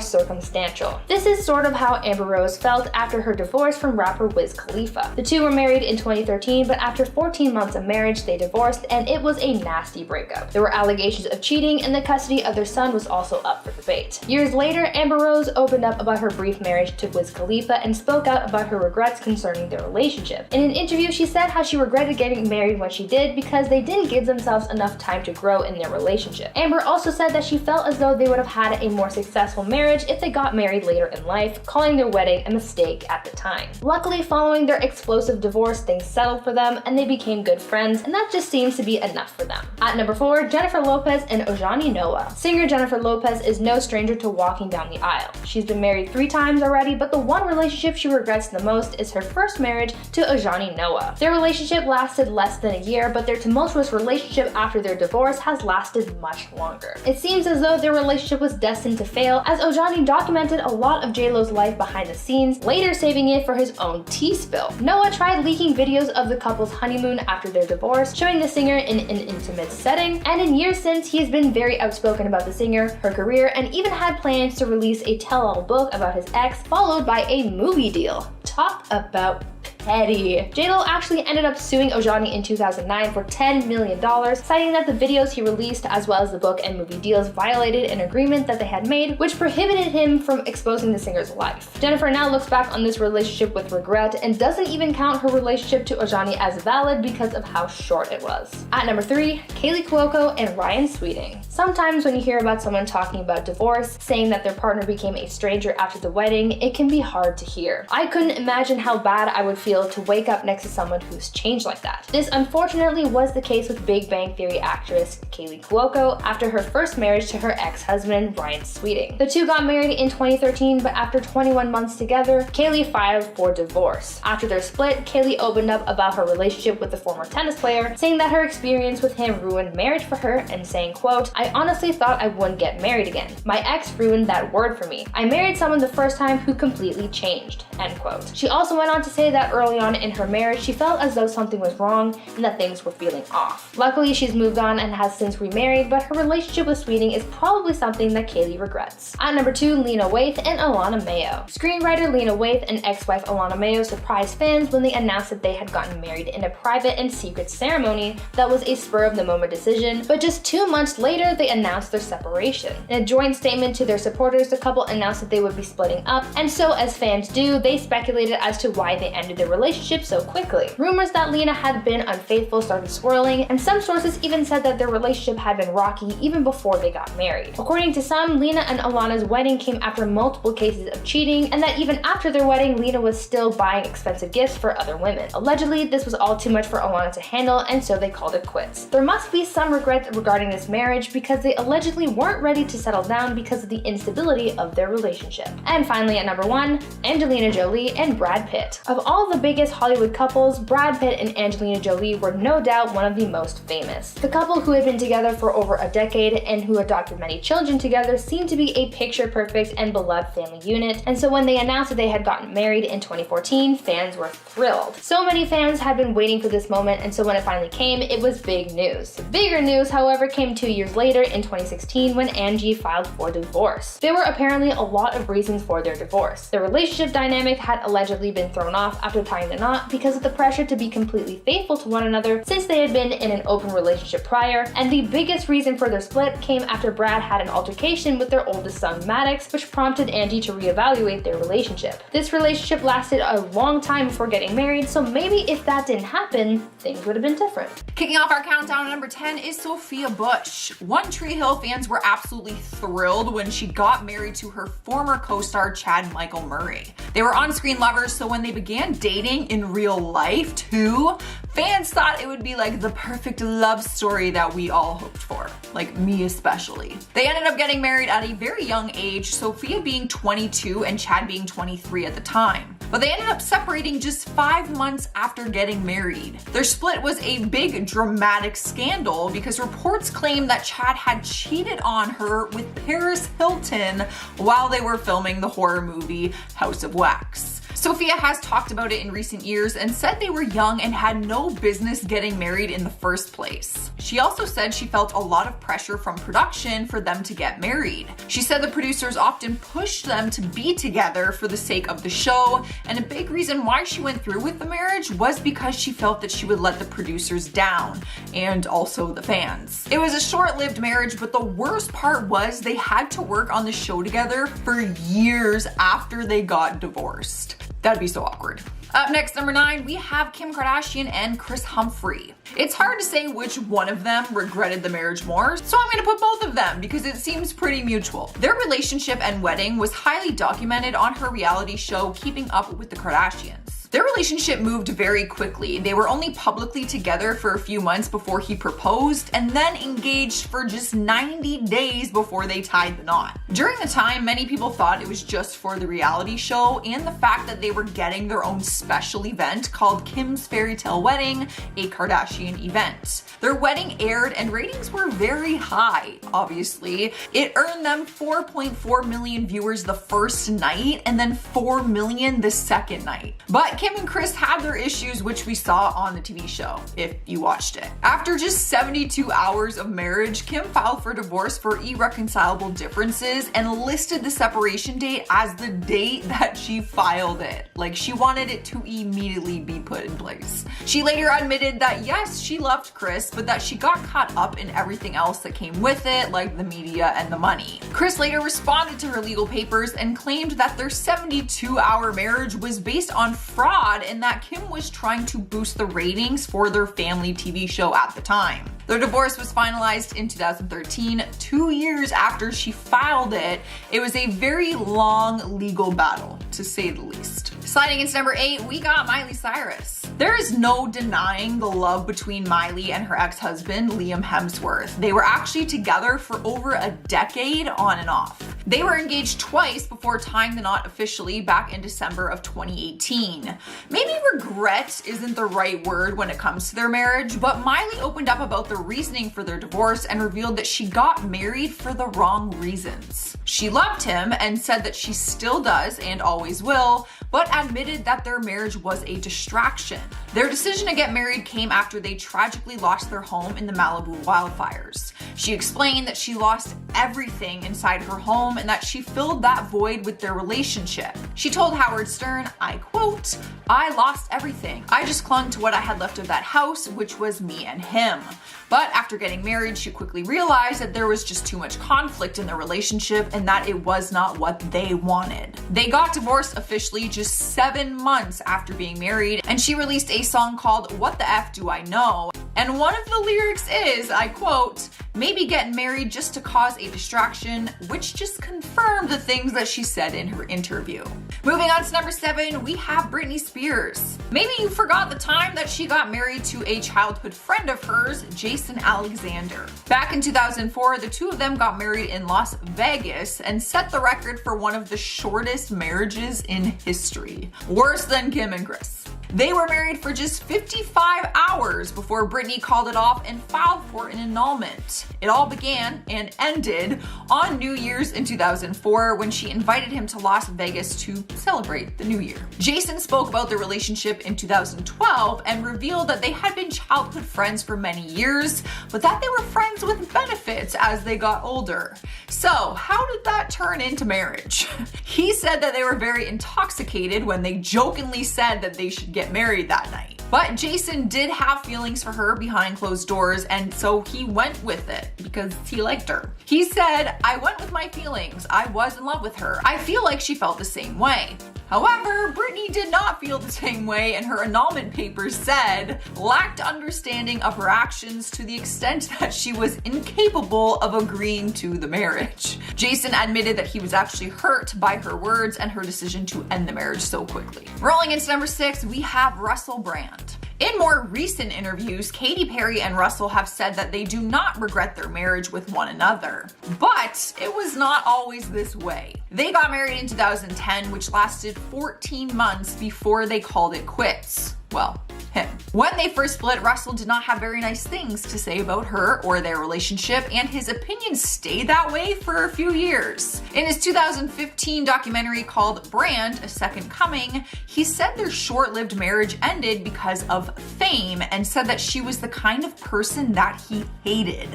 circumstantial. This is sort of how Amber Rose felt after her divorce from rapper Wiz Khalifa. The two were married in 2013, but after 14 months of marriage, they divorced, and it was a nasty breakup. There were allegations of cheating, and the custody of their son was also up for debate. Years later, Amber Rose opened up about her brief marriage to Wiz Khalifa and spoke out about her regrets concerning their relationship. In an interview, she said how she regretted getting married when she did because they didn't give themselves enough time to grow in their relationship. Amber also said that she felt as though they would have had a more successful marriage if they got married later in life, calling their wedding a mistake at the time. Luckily, following their explosive divorce, things settled for them and they became good friends, and that just seems to be enough for them. At number 4, Jennifer Lopez and Ojani Noah. Singer Jennifer Lopez is no stranger to walking down the aisle. She's been married 3 times already, but the one relationship she regrets the most is her first marriage to Ojani Noah. Their relationship lasted less than a year, but their tumultuous relationship after their divorce has lasted much longer. It seems as though their relationship was destined to fail, as Ojani documented a lot of J-Lo's life behind the scenes, later saving it for his own tea spill. Noah tried leaking videos of the couple's honeymoon after their divorce, showing the singer in an intimate setting, and in years since, he has been very outspoken about the singer, her career, and even had plans to release a tell-all book about his ex, followed by a movie deal. Talk about petty. J-Lo actually ended up suing Ojani in 2009 for $10 million, citing that the videos he released as well as the book and movie deals violated an agreement that they had made, which prohibited him from exposing the singer's life. Jennifer now looks back on this relationship with regret and doesn't even count her relationship to Ojani as valid because of how short it was. At number 3, Kaley Cuoco and Ryan Sweeting. Sometimes when you hear about someone talking about divorce, saying that their partner became a stranger after the wedding, it can be hard to hear. I couldn't imagine how bad I would feel to wake up next to someone who's changed like that. This unfortunately was the case with Big Bang Theory actress Kaley Cuoco after her first marriage to her ex-husband Ryan Sweeting. The two got married in 2013, but after 21 months together, Kaley filed for divorce. After their split, Kaley opened up about her relationship with the former tennis player, saying that her experience with him ruined marriage for her and saying, quote, "I honestly thought I wouldn't get married again. My ex ruined that word for me. I married someone the first time who completely changed," end quote. She also went on to say that early on in her marriage, she felt as though something was wrong and that things were feeling off. Luckily, she's moved on and has since remarried, but her relationship with Sweeting is probably something that Kaley regrets. At number 2, Lena Waithe and Alana Mayo. Screenwriter Lena Waithe and ex-wife Alana Mayo surprised fans when they announced that they had gotten married in a private and secret ceremony that was a spur-of-the-moment decision, but just 2 months later, they announced their separation. In a joint statement to their supporters, the couple announced that they would be splitting up, and so as fans do, they speculated as to why they ended their relationship so quickly. Rumors that Lena had been unfaithful started swirling, and some sources even said that their relationship had been rocky even before they got married. According to some, Lena and Alana's wedding came after multiple cases of cheating, and that even after their wedding, Lena was still buying expensive gifts for other women. Allegedly, this was all too much for Alana to handle, and so they called it quits. There must be some regret regarding this marriage because they allegedly weren't ready to settle down because of the instability of their relationship. And finally, at number 1, Angelina Jolie and Brad Pitt. Of all the biggest Hollywood couples, Brad Pitt and Angelina Jolie were no doubt one of the most famous. The couple, who had been together for over a decade and who adopted many children together, seemed to be a picture-perfect and beloved family unit, and so when they announced that they had gotten married in 2014, fans were thrilled. So many fans had been waiting for this moment, and so when it finally came, it was big news. The bigger news, however, came 2 years later in 2016 when Angie filed for divorce. There were apparently a lot of reasons for their divorce. The relationship dynamic had allegedly been thrown off after tying the knot because of the pressure to be completely faithful to one another since they had been in an open relationship prior, and the biggest reason for their split came after Brad had an altercation with their oldest son Maddox, which prompted Angie to reevaluate their relationship. This relationship lasted a long time before getting married, so maybe if that didn't happen, things would have been different. Kicking off our countdown at number 10 is Sophia Bush. One Tree Hill fans were absolutely thrilled when she got married to her former co-star Chad Michael Murray. They were on-screen lovers, so when they began dating in real life too, fans thought it would be like the perfect love story that we all hoped for, like me especially. They ended up getting married at a very young age, Sophia being 22 and Chad being 23 at the time. But they ended up separating just 5 months after getting married. Their split was a big dramatic scandal because reports claimed that Chad had cheated on her with Paris Hilton while they were filming the horror movie House of Wax. Sophia has talked about it in recent years and said they were young and had no business getting married in the first place. She also said she felt a lot of pressure from production for them to get married. She said the producers often pushed them to be together for the sake of the show, and a big reason why she went through with the marriage was because she felt that she would let the producers down, and also the fans. It was a short-lived marriage, but the worst part was they had to work on the show together for years after they got divorced. That'd be so awkward. Up next, number 9, we have Kim Kardashian and Kris Humphrey. It's hard to say which one of them regretted the marriage more, so I'm gonna put both of them because it seems pretty mutual. Their relationship and wedding was highly documented on her reality show Keeping Up with the Kardashians. Their relationship moved very quickly. They were only publicly together for a few months before he proposed, and then engaged for just 90 days before they tied the knot. During the time, many people thought it was just for the reality show and the fact that they were getting their own special event called Kim's Fairy Tale Wedding, a Kardashian event. Their wedding aired and ratings were very high, obviously. It earned them 4.4 million viewers the first night and then 4 million the second night. But Kim and Kris had their issues, which we saw on the TV show, if you watched it. After just 72 hours of marriage, Kim filed for divorce for irreconcilable differences and listed the separation date as the date that she filed it. Like, she wanted it to immediately be put in place. She later admitted that yes, she loved Kris, but that she got caught up in everything else that came with it, like the media and the money. Kris later responded to her legal papers and claimed that their 72-hour marriage was based on fraud and that Kim was trying to boost the ratings for their family TV show at the time. Their divorce was finalized in 2013, 2 years after she filed it. It was a very long legal battle, to say the least. Sliding into number 8, we got Miley Cyrus. There is no denying the love between Miley and her ex-husband, Liam Hemsworth. They were actually together for over a decade on and off. They were engaged twice before tying the knot officially back in December of 2018. Maybe regret isn't the right word when it comes to their marriage, but Miley opened up about the reasoning for their divorce and revealed that she got married for the wrong reasons. She loved him and said that she still does and always will, but admitted that their marriage was a distraction. Their decision to get married came after they tragically lost their home in the Malibu wildfires. She explained that she lost everything inside her home and that she filled that void with their relationship. She told Howard Stern, I quote, "I lost everything. I just clung to what I had left of that house, which was me and him." But after getting married, she quickly realized that there was just too much conflict in their relationship and that it was not what they wanted. They got divorced officially just 7 months after being married, and she released a song called What the F Do I Know? And one of the lyrics is, I quote, "Maybe getting married just to cause a distraction," which just confirmed the things that she said in her interview. Moving on to number 7, we have Britney Spears. Maybe you forgot the time that she got married to a childhood friend of hers, Jason Alexander. Back in 2004, the two of them got married in Las Vegas and set the record for one of the shortest marriages in history. Worse than Kim and Kris. They were married for just 55 hours before Britney called it off and filed for an annulment. It all began and ended on New Year's in 2004 when she invited him to Las Vegas to celebrate the new year. Jason spoke about their relationship in 2012 and revealed that they had been childhood friends for many years, but that they were friends with benefits as they got older. So, how did that turn into marriage? He said that they were very intoxicated when they jokingly said that they should get married that night. But Jason did have feelings for her behind closed doors, and so he went with it because he liked her. He said, "I went with my feelings. I was in love with her. I feel like she felt the same way." However, Britney did not feel the same way, and her annulment papers said, lacked understanding of her actions to the extent that she was incapable of agreeing to the marriage. Jason admitted that he was actually hurt by her words and her decision to end the marriage so quickly. Rolling into number 6, we have Russell Brand. In more recent interviews, Katy Perry and Russell have said that they do not regret their marriage with one another. But it was not always this way. They got married in 2010, which lasted 14 months before they called it quits. Well, him. When they first split, Russell did not have very nice things to say about her or their relationship, and his opinions stayed that way for a few years. In his 2015 documentary called Brand, A Second Coming, he said their short-lived marriage ended because of fame and said that she was the kind of person that he hated.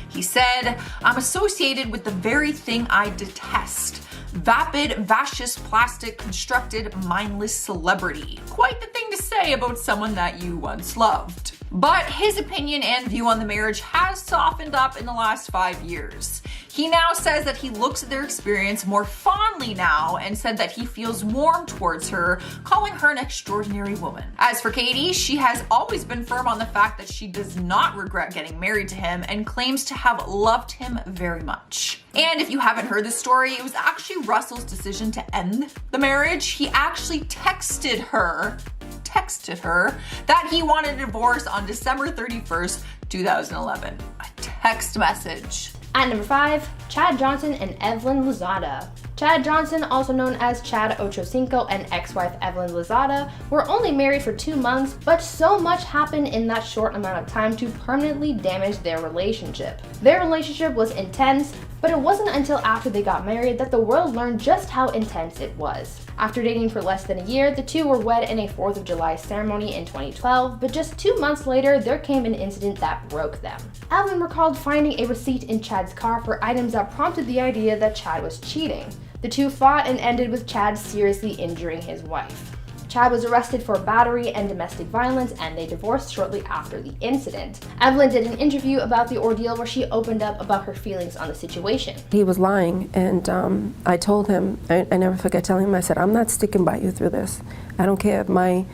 He said, "I'm associated with the very thing I detest. Vapid, vacuous, plastic, constructed, mindless celebrity." Quite the thing to say about someone that you once loved. But his opinion and view on the marriage has softened up in the last 5 years. He now says that he looks at their experience more fondly now and said that he feels warm towards her, calling her an extraordinary woman. As for Katy, she has always been firm on the fact that she does not regret getting married to him and claims to have loved him very much. And if you haven't heard this story, it was actually Russell's decision to end the marriage. He actually texted her texted her that he wanted a divorce on December 31st, 2011. A text message. At number 5, Chad Johnson and Evelyn Lozada. Chad Johnson, also known as Chad Ochocinco, and ex-wife Evelyn Lozada were only married for 2 months, but so much happened in that short amount of time to permanently damage their relationship. Their relationship was intense, but it wasn't until after they got married that the world learned just how intense it was. After dating for less than a year, the two were wed in a 4th of July ceremony in 2012, but just 2 months later, there came an incident that broke them. Evelyn recalled finding a receipt in Chad's car for items that prompted the idea that Chad was cheating. The two fought and ended with Chad seriously injuring his wife. Chad was arrested for battery and domestic violence, and they divorced shortly after the incident. Evelyn did an interview about the ordeal where she opened up about her feelings on the situation. He was lying, and I told him, I never forget telling him, I said, I'm not sticking by you through this. I don't care if my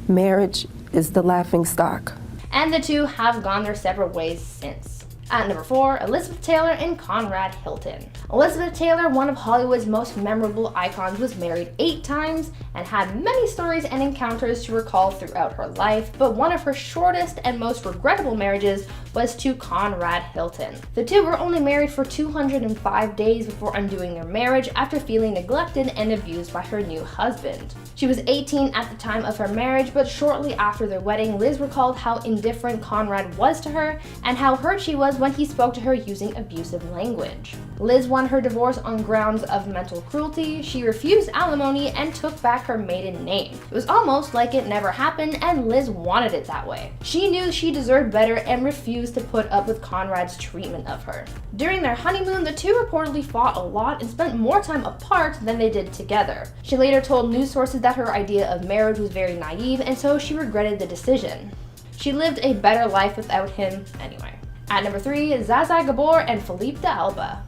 marriage is the laughing stock. And the two have gone their separate ways since. At number 4, Elizabeth Taylor and Conrad Hilton. Elizabeth Taylor, one of Hollywood's most memorable icons, was married 8 times and had many stories and encounters to recall throughout her life, but one of her shortest and most regrettable marriages was to Conrad Hilton. The two were only married for 205 days before undoing their marriage after feeling neglected and abused by her new husband. She was 18 at the time of her marriage, but shortly after their wedding, Liz recalled how indifferent Conrad was to her and how hurt she was when he spoke to her using abusive language. Liz won her divorce on grounds of mental cruelty, she refused alimony, and took back her maiden name. It was almost like it never happened, and Liz wanted it that way. She knew she deserved better and refused to put up with Conrad's treatment of her. During their honeymoon, the two reportedly fought a lot and spent more time apart than they did together. She later told news sources that her idea of marriage was very naive, and so she regretted the decision. She lived a better life without him anyway. At number 3, Zaza Gabor and Philippe D'Alba.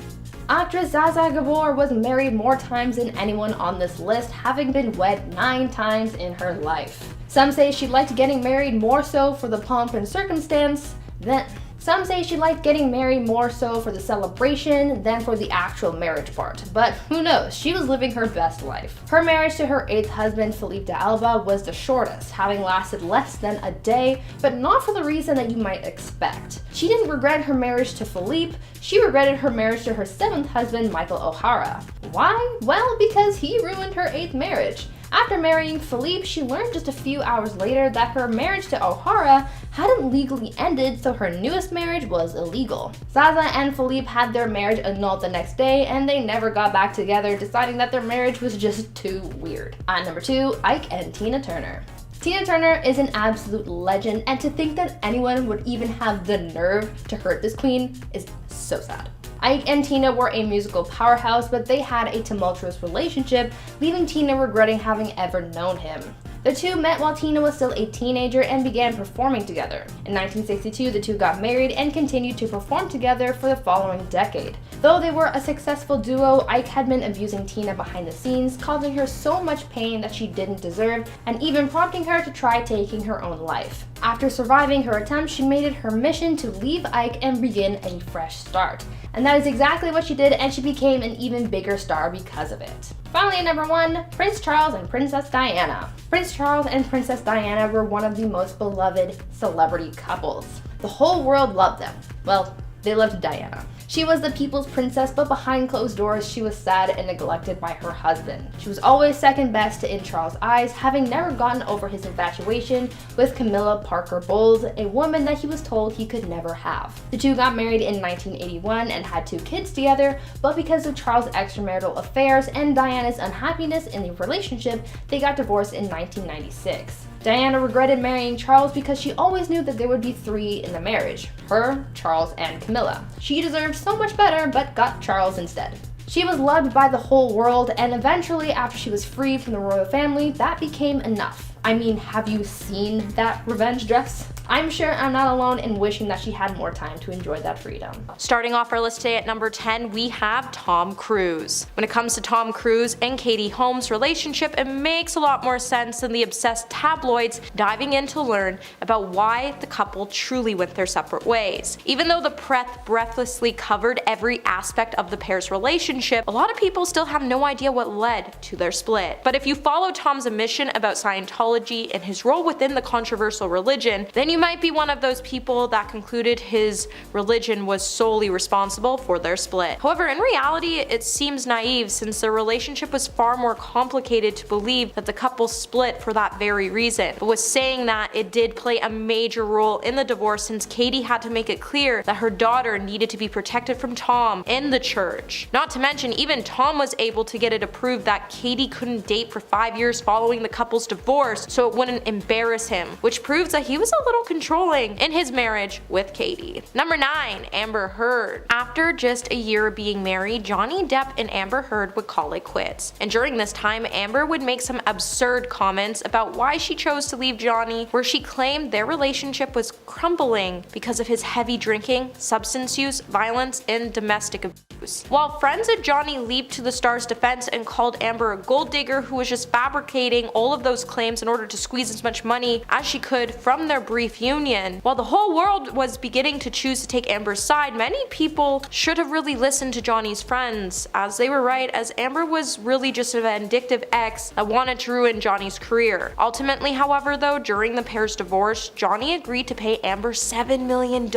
Actress Zaza Gabor was married more times than anyone on this list, having been wed 9 times in her life. Some say she liked getting married more so for the pomp and circumstance than Some say she liked getting married more so for the celebration than for the actual marriage part, but who knows, she was living her best life. Her marriage to her 8th husband, Philippe D'Alba, was the shortest, having lasted less than a day, but not for the reason that you might expect. She didn't regret her marriage to Philippe, she regretted her marriage to her 7th husband, Michael O'Hara. Why? Well, because he ruined her 8th marriage. After marrying Philippe, she learned just a few hours later that her marriage to O'Hara hadn't legally ended, so her newest marriage was illegal. Zaza and Philippe had their marriage annulled the next day, and they never got back together, deciding that their marriage was just too weird. At number 2, Ike and Tina Turner. Tina Turner is an absolute legend, and to think that anyone would even have the nerve to hurt this queen is so sad. Ike and Tina were a musical powerhouse, but they had a tumultuous relationship, leaving Tina regretting having ever known him. The two met while Tina was still a teenager and began performing together. In 1962, the two got married and continued to perform together for the following decade. Though they were a successful duo, Ike had been abusing Tina behind the scenes, causing her so much pain that she didn't deserve, and even prompting her to try taking her own life. After surviving her attempt, she made it her mission to leave Ike and begin a fresh start. And that is exactly what she did, and she became an even bigger star because of it. Finally, at number 1, Prince Charles and Princess Diana. Prince Charles and Princess Diana were one of the most beloved celebrity couples. The whole world loved them. Well, they loved Diana. She was the people's princess, but behind closed doors, she was sad and neglected by her husband. She was always second best in Charles' eyes, having never gotten over his infatuation with Camilla Parker Bowles, a woman that he was told he could never have. The two got married in 1981 and had 2 kids together, but because of Charles' extramarital affairs and Diana's unhappiness in the relationship, they got divorced in 1996. Diana regretted marrying Charles because she always knew that there would be 3 in the marriage: her, Charles, and Camilla. She deserved so much better, but got Charles instead. She was loved by the whole world, and eventually, after she was freed from the royal family, that became enough. I mean, have you seen that revenge dress? I'm sure I'm not alone in wishing that she had more time to enjoy that freedom. Starting off our list today at number 10, we have Tom Cruise. When it comes to Tom Cruise and Katie Holmes' relationship, it makes a lot more sense than the obsessed tabloids diving in to learn about why the couple truly went their separate ways. Even though the press breathlessly covered every aspect of the pair's relationship, a lot of people still have no idea what led to their split. But if you follow Tom's admission about Scientology and his role within the controversial religion, then you might be one of those people that concluded his religion was solely responsible for their split. However, in reality, it seems naive since their relationship was far more complicated to believe that the couple split for that very reason, but was saying that it did play a major role in the divorce since Katie had to make it clear that her daughter needed to be protected from Tom in the church. Not to mention, even Tom was able to get it approved that Katie couldn't date for 5 years following the couple's divorce so it wouldn't embarrass him, which proves that he was a little controlling in his marriage with Katie. Number 9, Amber Heard. After just a year of being married, Johnny Depp and Amber Heard would call it quits. And during this time, Amber would make some absurd comments about why she chose to leave Johnny, where she claimed their relationship was crumbling because of his heavy drinking, substance use, violence, and domestic abuse. While friends of Johnny leaped to the star's defense and called Amber a gold digger who was just fabricating all of those claims in order to squeeze as much money as she could from their brief union. While the whole world was beginning to choose to take Amber's side, many people should have really listened to Johnny's friends, as they were right, as Amber was really just a vindictive ex that wanted to ruin Johnny's career. Ultimately, however, though, during the pair's divorce, Johnny agreed to pay Amber $7 million,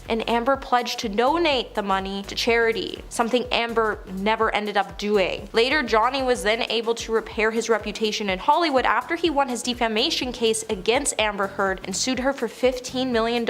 and Amber pledged to donate the money to charity, something Amber never ended up doing. Later, Johnny was then able to repair his reputation in Hollywood after he won his defamation case against Amber Heard and sued her for $15 million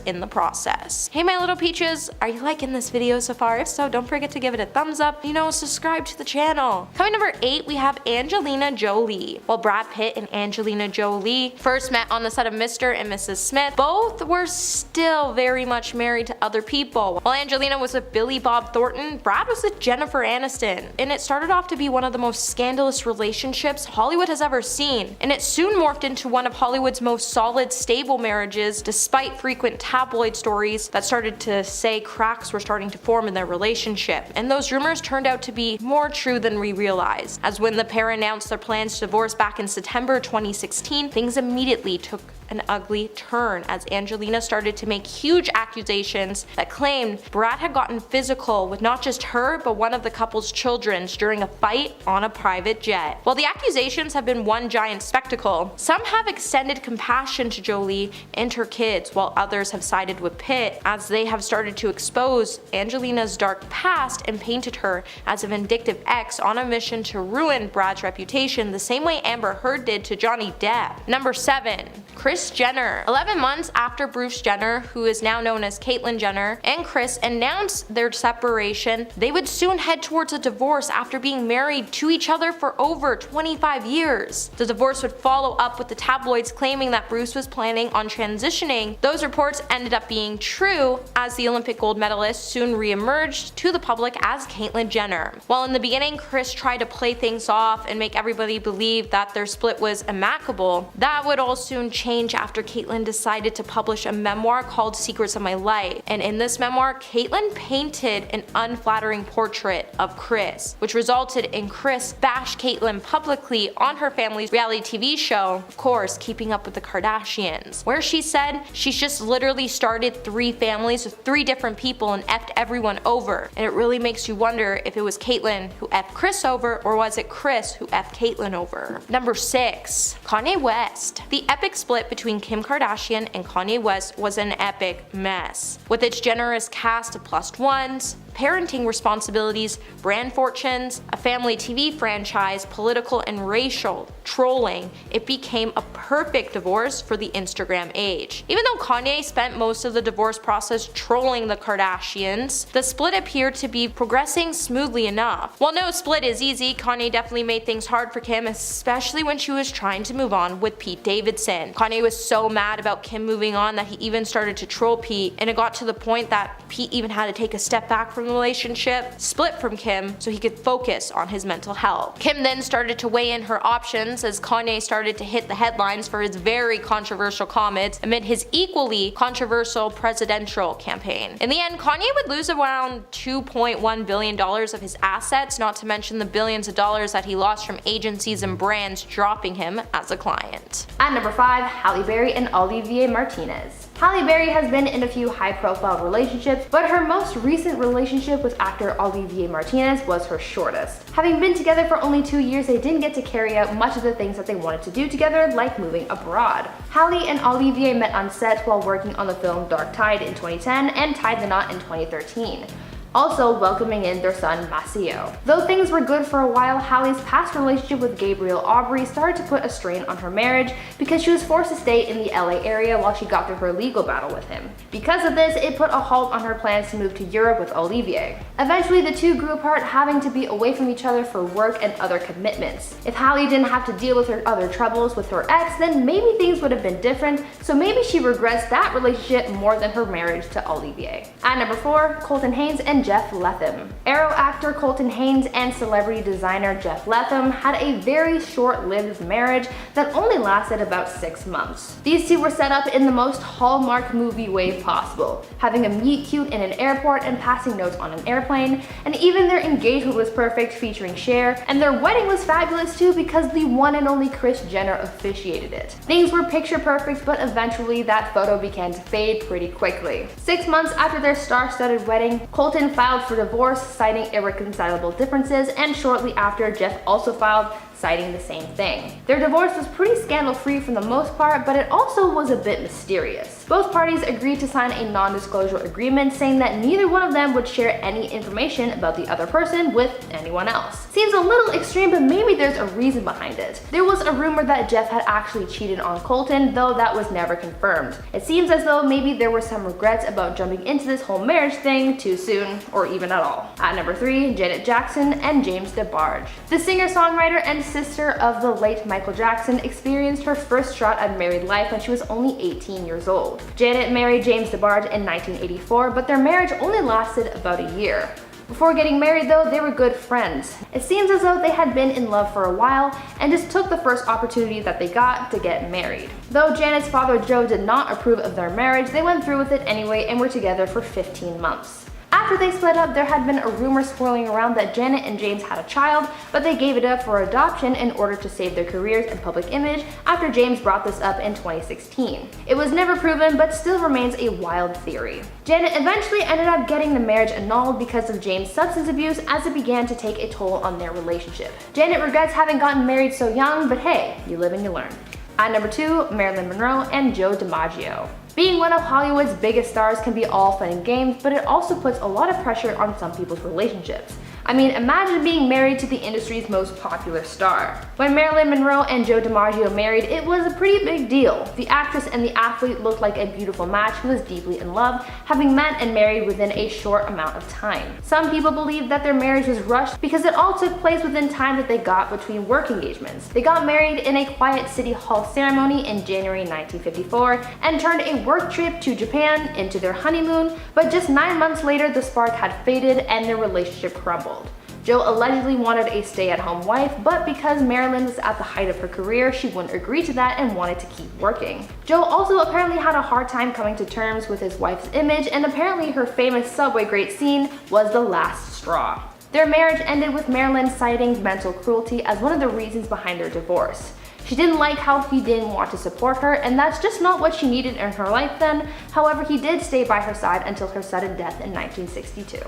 in the process. Hey my little peaches, are you liking this video so far? If so, don't forget to give it a thumbs up, subscribe to the channel. Coming number 8, we have Angelina Jolie. While Brad Pitt and Angelina Jolie first met on the set of Mr. and Mrs. Smith, both were still very much married to other people. While Angelina was with Billy Bob Thornton, Brad was with Jennifer Aniston, and it started off to be one of the most scandalous relationships Hollywood has ever seen, and it soon morphed into one of Hollywood's most solid, stable marriages, despite frequent tabloid stories that started to say cracks were starting to form in their relationship. And those rumors turned out to be more true than we realized, as when the pair announced their plans to divorce back in September 2016, things immediately took an ugly turn as Angelina started to make huge accusations that claimed Brad had gotten physical with not just her but one of the couple's children during a fight on a private jet. While the accusations have been one giant spectacle, some have extended compassion to Jolie and her kids, while others have sided with Pitt as they have started to expose Angelina's dark past and painted her as a vindictive ex on a mission to ruin Brad's reputation the same way Amber Heard did to Johnny Depp. Number 7, Kris Jenner. 11 months after Bruce Jenner, who is now known as Caitlyn Jenner, and Kris announced their separation, they would soon head towards a divorce after being married to each other for over 25 years. The divorce would follow up with the tabloids claiming that Bruce was planning on transitioning. Those reports ended up being true, as the Olympic gold medalist soon re-emerged to the public as Caitlyn Jenner. While in the beginning Kris tried to play things off and make everybody believe that their split was amicable, that would all soon change after Caitlyn decided to publish a memoir called Secrets of My Life. And in this memoir, Caitlyn painted an unflattering portrait of Kris, which resulted in Kris bash Caitlyn publicly on her family's reality TV show, of course, Keeping Up with the Kardashians, where she said she's just literally started 3 families with 3 different people and effed everyone over. And it really makes you wonder if it was Caitlyn who effed Kris over, or was it Kris who effed Caitlyn over. Number 6, Kanye West. The epic split between Kim Kardashian and Kanye West was an epic mess. With its generous cast of plus ones, parenting responsibilities, brand fortunes, a family TV franchise, political and racial trolling, it became a perfect divorce for the Instagram age. Even though Kanye spent most of the divorce process trolling the Kardashians, the split appeared to be progressing smoothly enough. While no split is easy, Kanye definitely made things hard for Kim, especially when she was trying to move on with Pete Davidson. Kanye Kanye was so mad about Kim moving on that he even started to troll Pete, and it got to the point that Pete even had to take a step back from the relationship, split from Kim, so he could focus on his mental health. Kim then started to weigh in her options as Kanye started to hit the headlines for his very controversial comments amid his equally controversial presidential campaign. In the end, Kanye would lose around $2.1 billion of his assets, not to mention the billions of dollars that he lost from agencies and brands dropping him as a client. At number 5, Halle Berry and Olivier Martinez. Halle Berry has been in a few high-profile relationships, but her most recent relationship with actor Olivier Martinez was her shortest. Having been together for only 2 years, they didn't get to carry out much of the things that they wanted to do together, like moving abroad. Halle and Olivier met on set while working on the film Dark Tide in 2010 and Tied the Knot in 2013. Also welcoming in their son Maceo. Though things were good for a while, Halle's past relationship with Gabriel Aubry started to put a strain on her marriage because she was forced to stay in the LA area while she got through her legal battle with him. Because of this, it put a halt on her plans to move to Europe with Olivier. Eventually, the two grew apart, having to be away from each other for work and other commitments. If Halle didn't have to deal with her other troubles with her ex, then maybe things would have been different, so maybe she regrets that relationship more than her marriage to Olivier. At number 4, Colton Haynes and Jeff Letham. Arrow actor Colton Haynes and celebrity designer Jeff Letham had a very short-lived marriage that only lasted about 6 months. These two were set up in the most Hallmark movie way possible, having a meet-cute in an airport and passing notes on an airplane, and even their engagement was perfect, featuring Cher, and their wedding was fabulous too because the one and only Kris Jenner officiated it. Things were picture perfect, but eventually that photo began to fade pretty quickly. 6 months after their star-studded wedding, Colton filed for divorce, citing irreconcilable differences, and shortly after, Jeff also filed, citing the same thing. Their divorce was pretty scandal-free for the most part, but it also was a bit mysterious. Both parties agreed to sign a non-disclosure agreement saying that neither one of them would share any information about the other person with anyone else. Seems a little extreme, but maybe there's a reason behind it. There was a rumor that Jeff had actually cheated on Colton, though that was never confirmed. It seems as though maybe there were some regrets about jumping into this whole marriage thing too soon, or even at all. At number 3, Janet Jackson and James DeBarge. The singer-songwriter and sister of the late Michael Jackson experienced her first shot at married life when she was only 18 years old. Janet married James DeBarge in 1984, but their marriage only lasted about a year. Before getting married though, they were good friends. It seems as though they had been in love for a while and just took the first opportunity that they got to get married. Though Janet's father Joe did not approve of their marriage, they went through with it anyway and were together for 15 months. After they split up, there had been a rumor swirling around that Janet and James had a child, but they gave it up for adoption in order to save their careers and public image after James brought this up in 2016. It was never proven, but still remains a wild theory. Janet eventually ended up getting the marriage annulled because of James' substance abuse as it began to take a toll on their relationship. Janet regrets having gotten married so young, but hey, you live and you learn. At number 2, Marilyn Monroe and Joe DiMaggio. Being one of Hollywood's biggest stars can be all fun and games, but it also puts a lot of pressure on some people's relationships. I mean, imagine being married to the industry's most popular star. When Marilyn Monroe and Joe DiMaggio married, it was a pretty big deal. The actress and the athlete looked like a beautiful match who was deeply in love, having met and married within a short amount of time. Some people believe that their marriage was rushed because it all took place within time that they got between work engagements. They got married in a quiet city hall ceremony in January 1954 and turned a work trip to Japan into their honeymoon, but just 9 months later the spark had faded and their relationship crumbled. Joe allegedly wanted a stay-at-home wife, but because Marilyn was at the height of her career, she wouldn't agree to that and wanted to keep working. Joe also apparently had a hard time coming to terms with his wife's image, and apparently her famous subway grate scene was the last straw. Their marriage ended with Marilyn citing mental cruelty as one of the reasons behind their divorce. She didn't like how he didn't want to support her, and that's just not what she needed in her life then. However, he did stay by her side until her sudden death in 1962.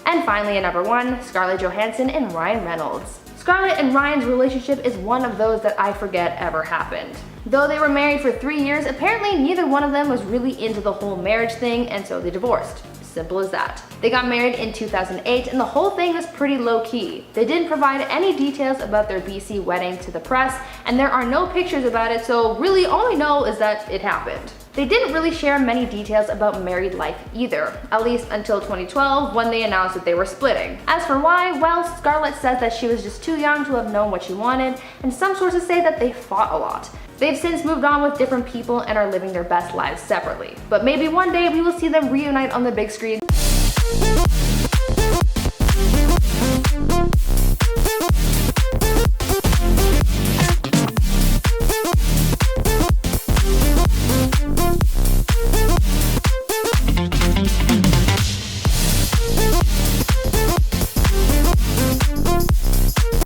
And finally, at number 1, Scarlett Johansson and Ryan Reynolds. Scarlett and Ryan's relationship is one of those that I forget ever happened. Though they were married for 3 years, apparently neither one of them was really into the whole marriage thing, and so they divorced. Simple as that. They got married in 2008 and the whole thing was pretty low-key. They didn't provide any details about their BC wedding to the press, and there are no pictures about it, so really all we know is that it happened. They didn't really share many details about married life either, at least until 2012 when they announced that they were splitting. As for why, well, Scarlett says that she was just too young to have known what she wanted, and some sources say that they fought a lot. They've since moved on with different people and are living their best lives separately. But maybe one day we will see them reunite on the big screen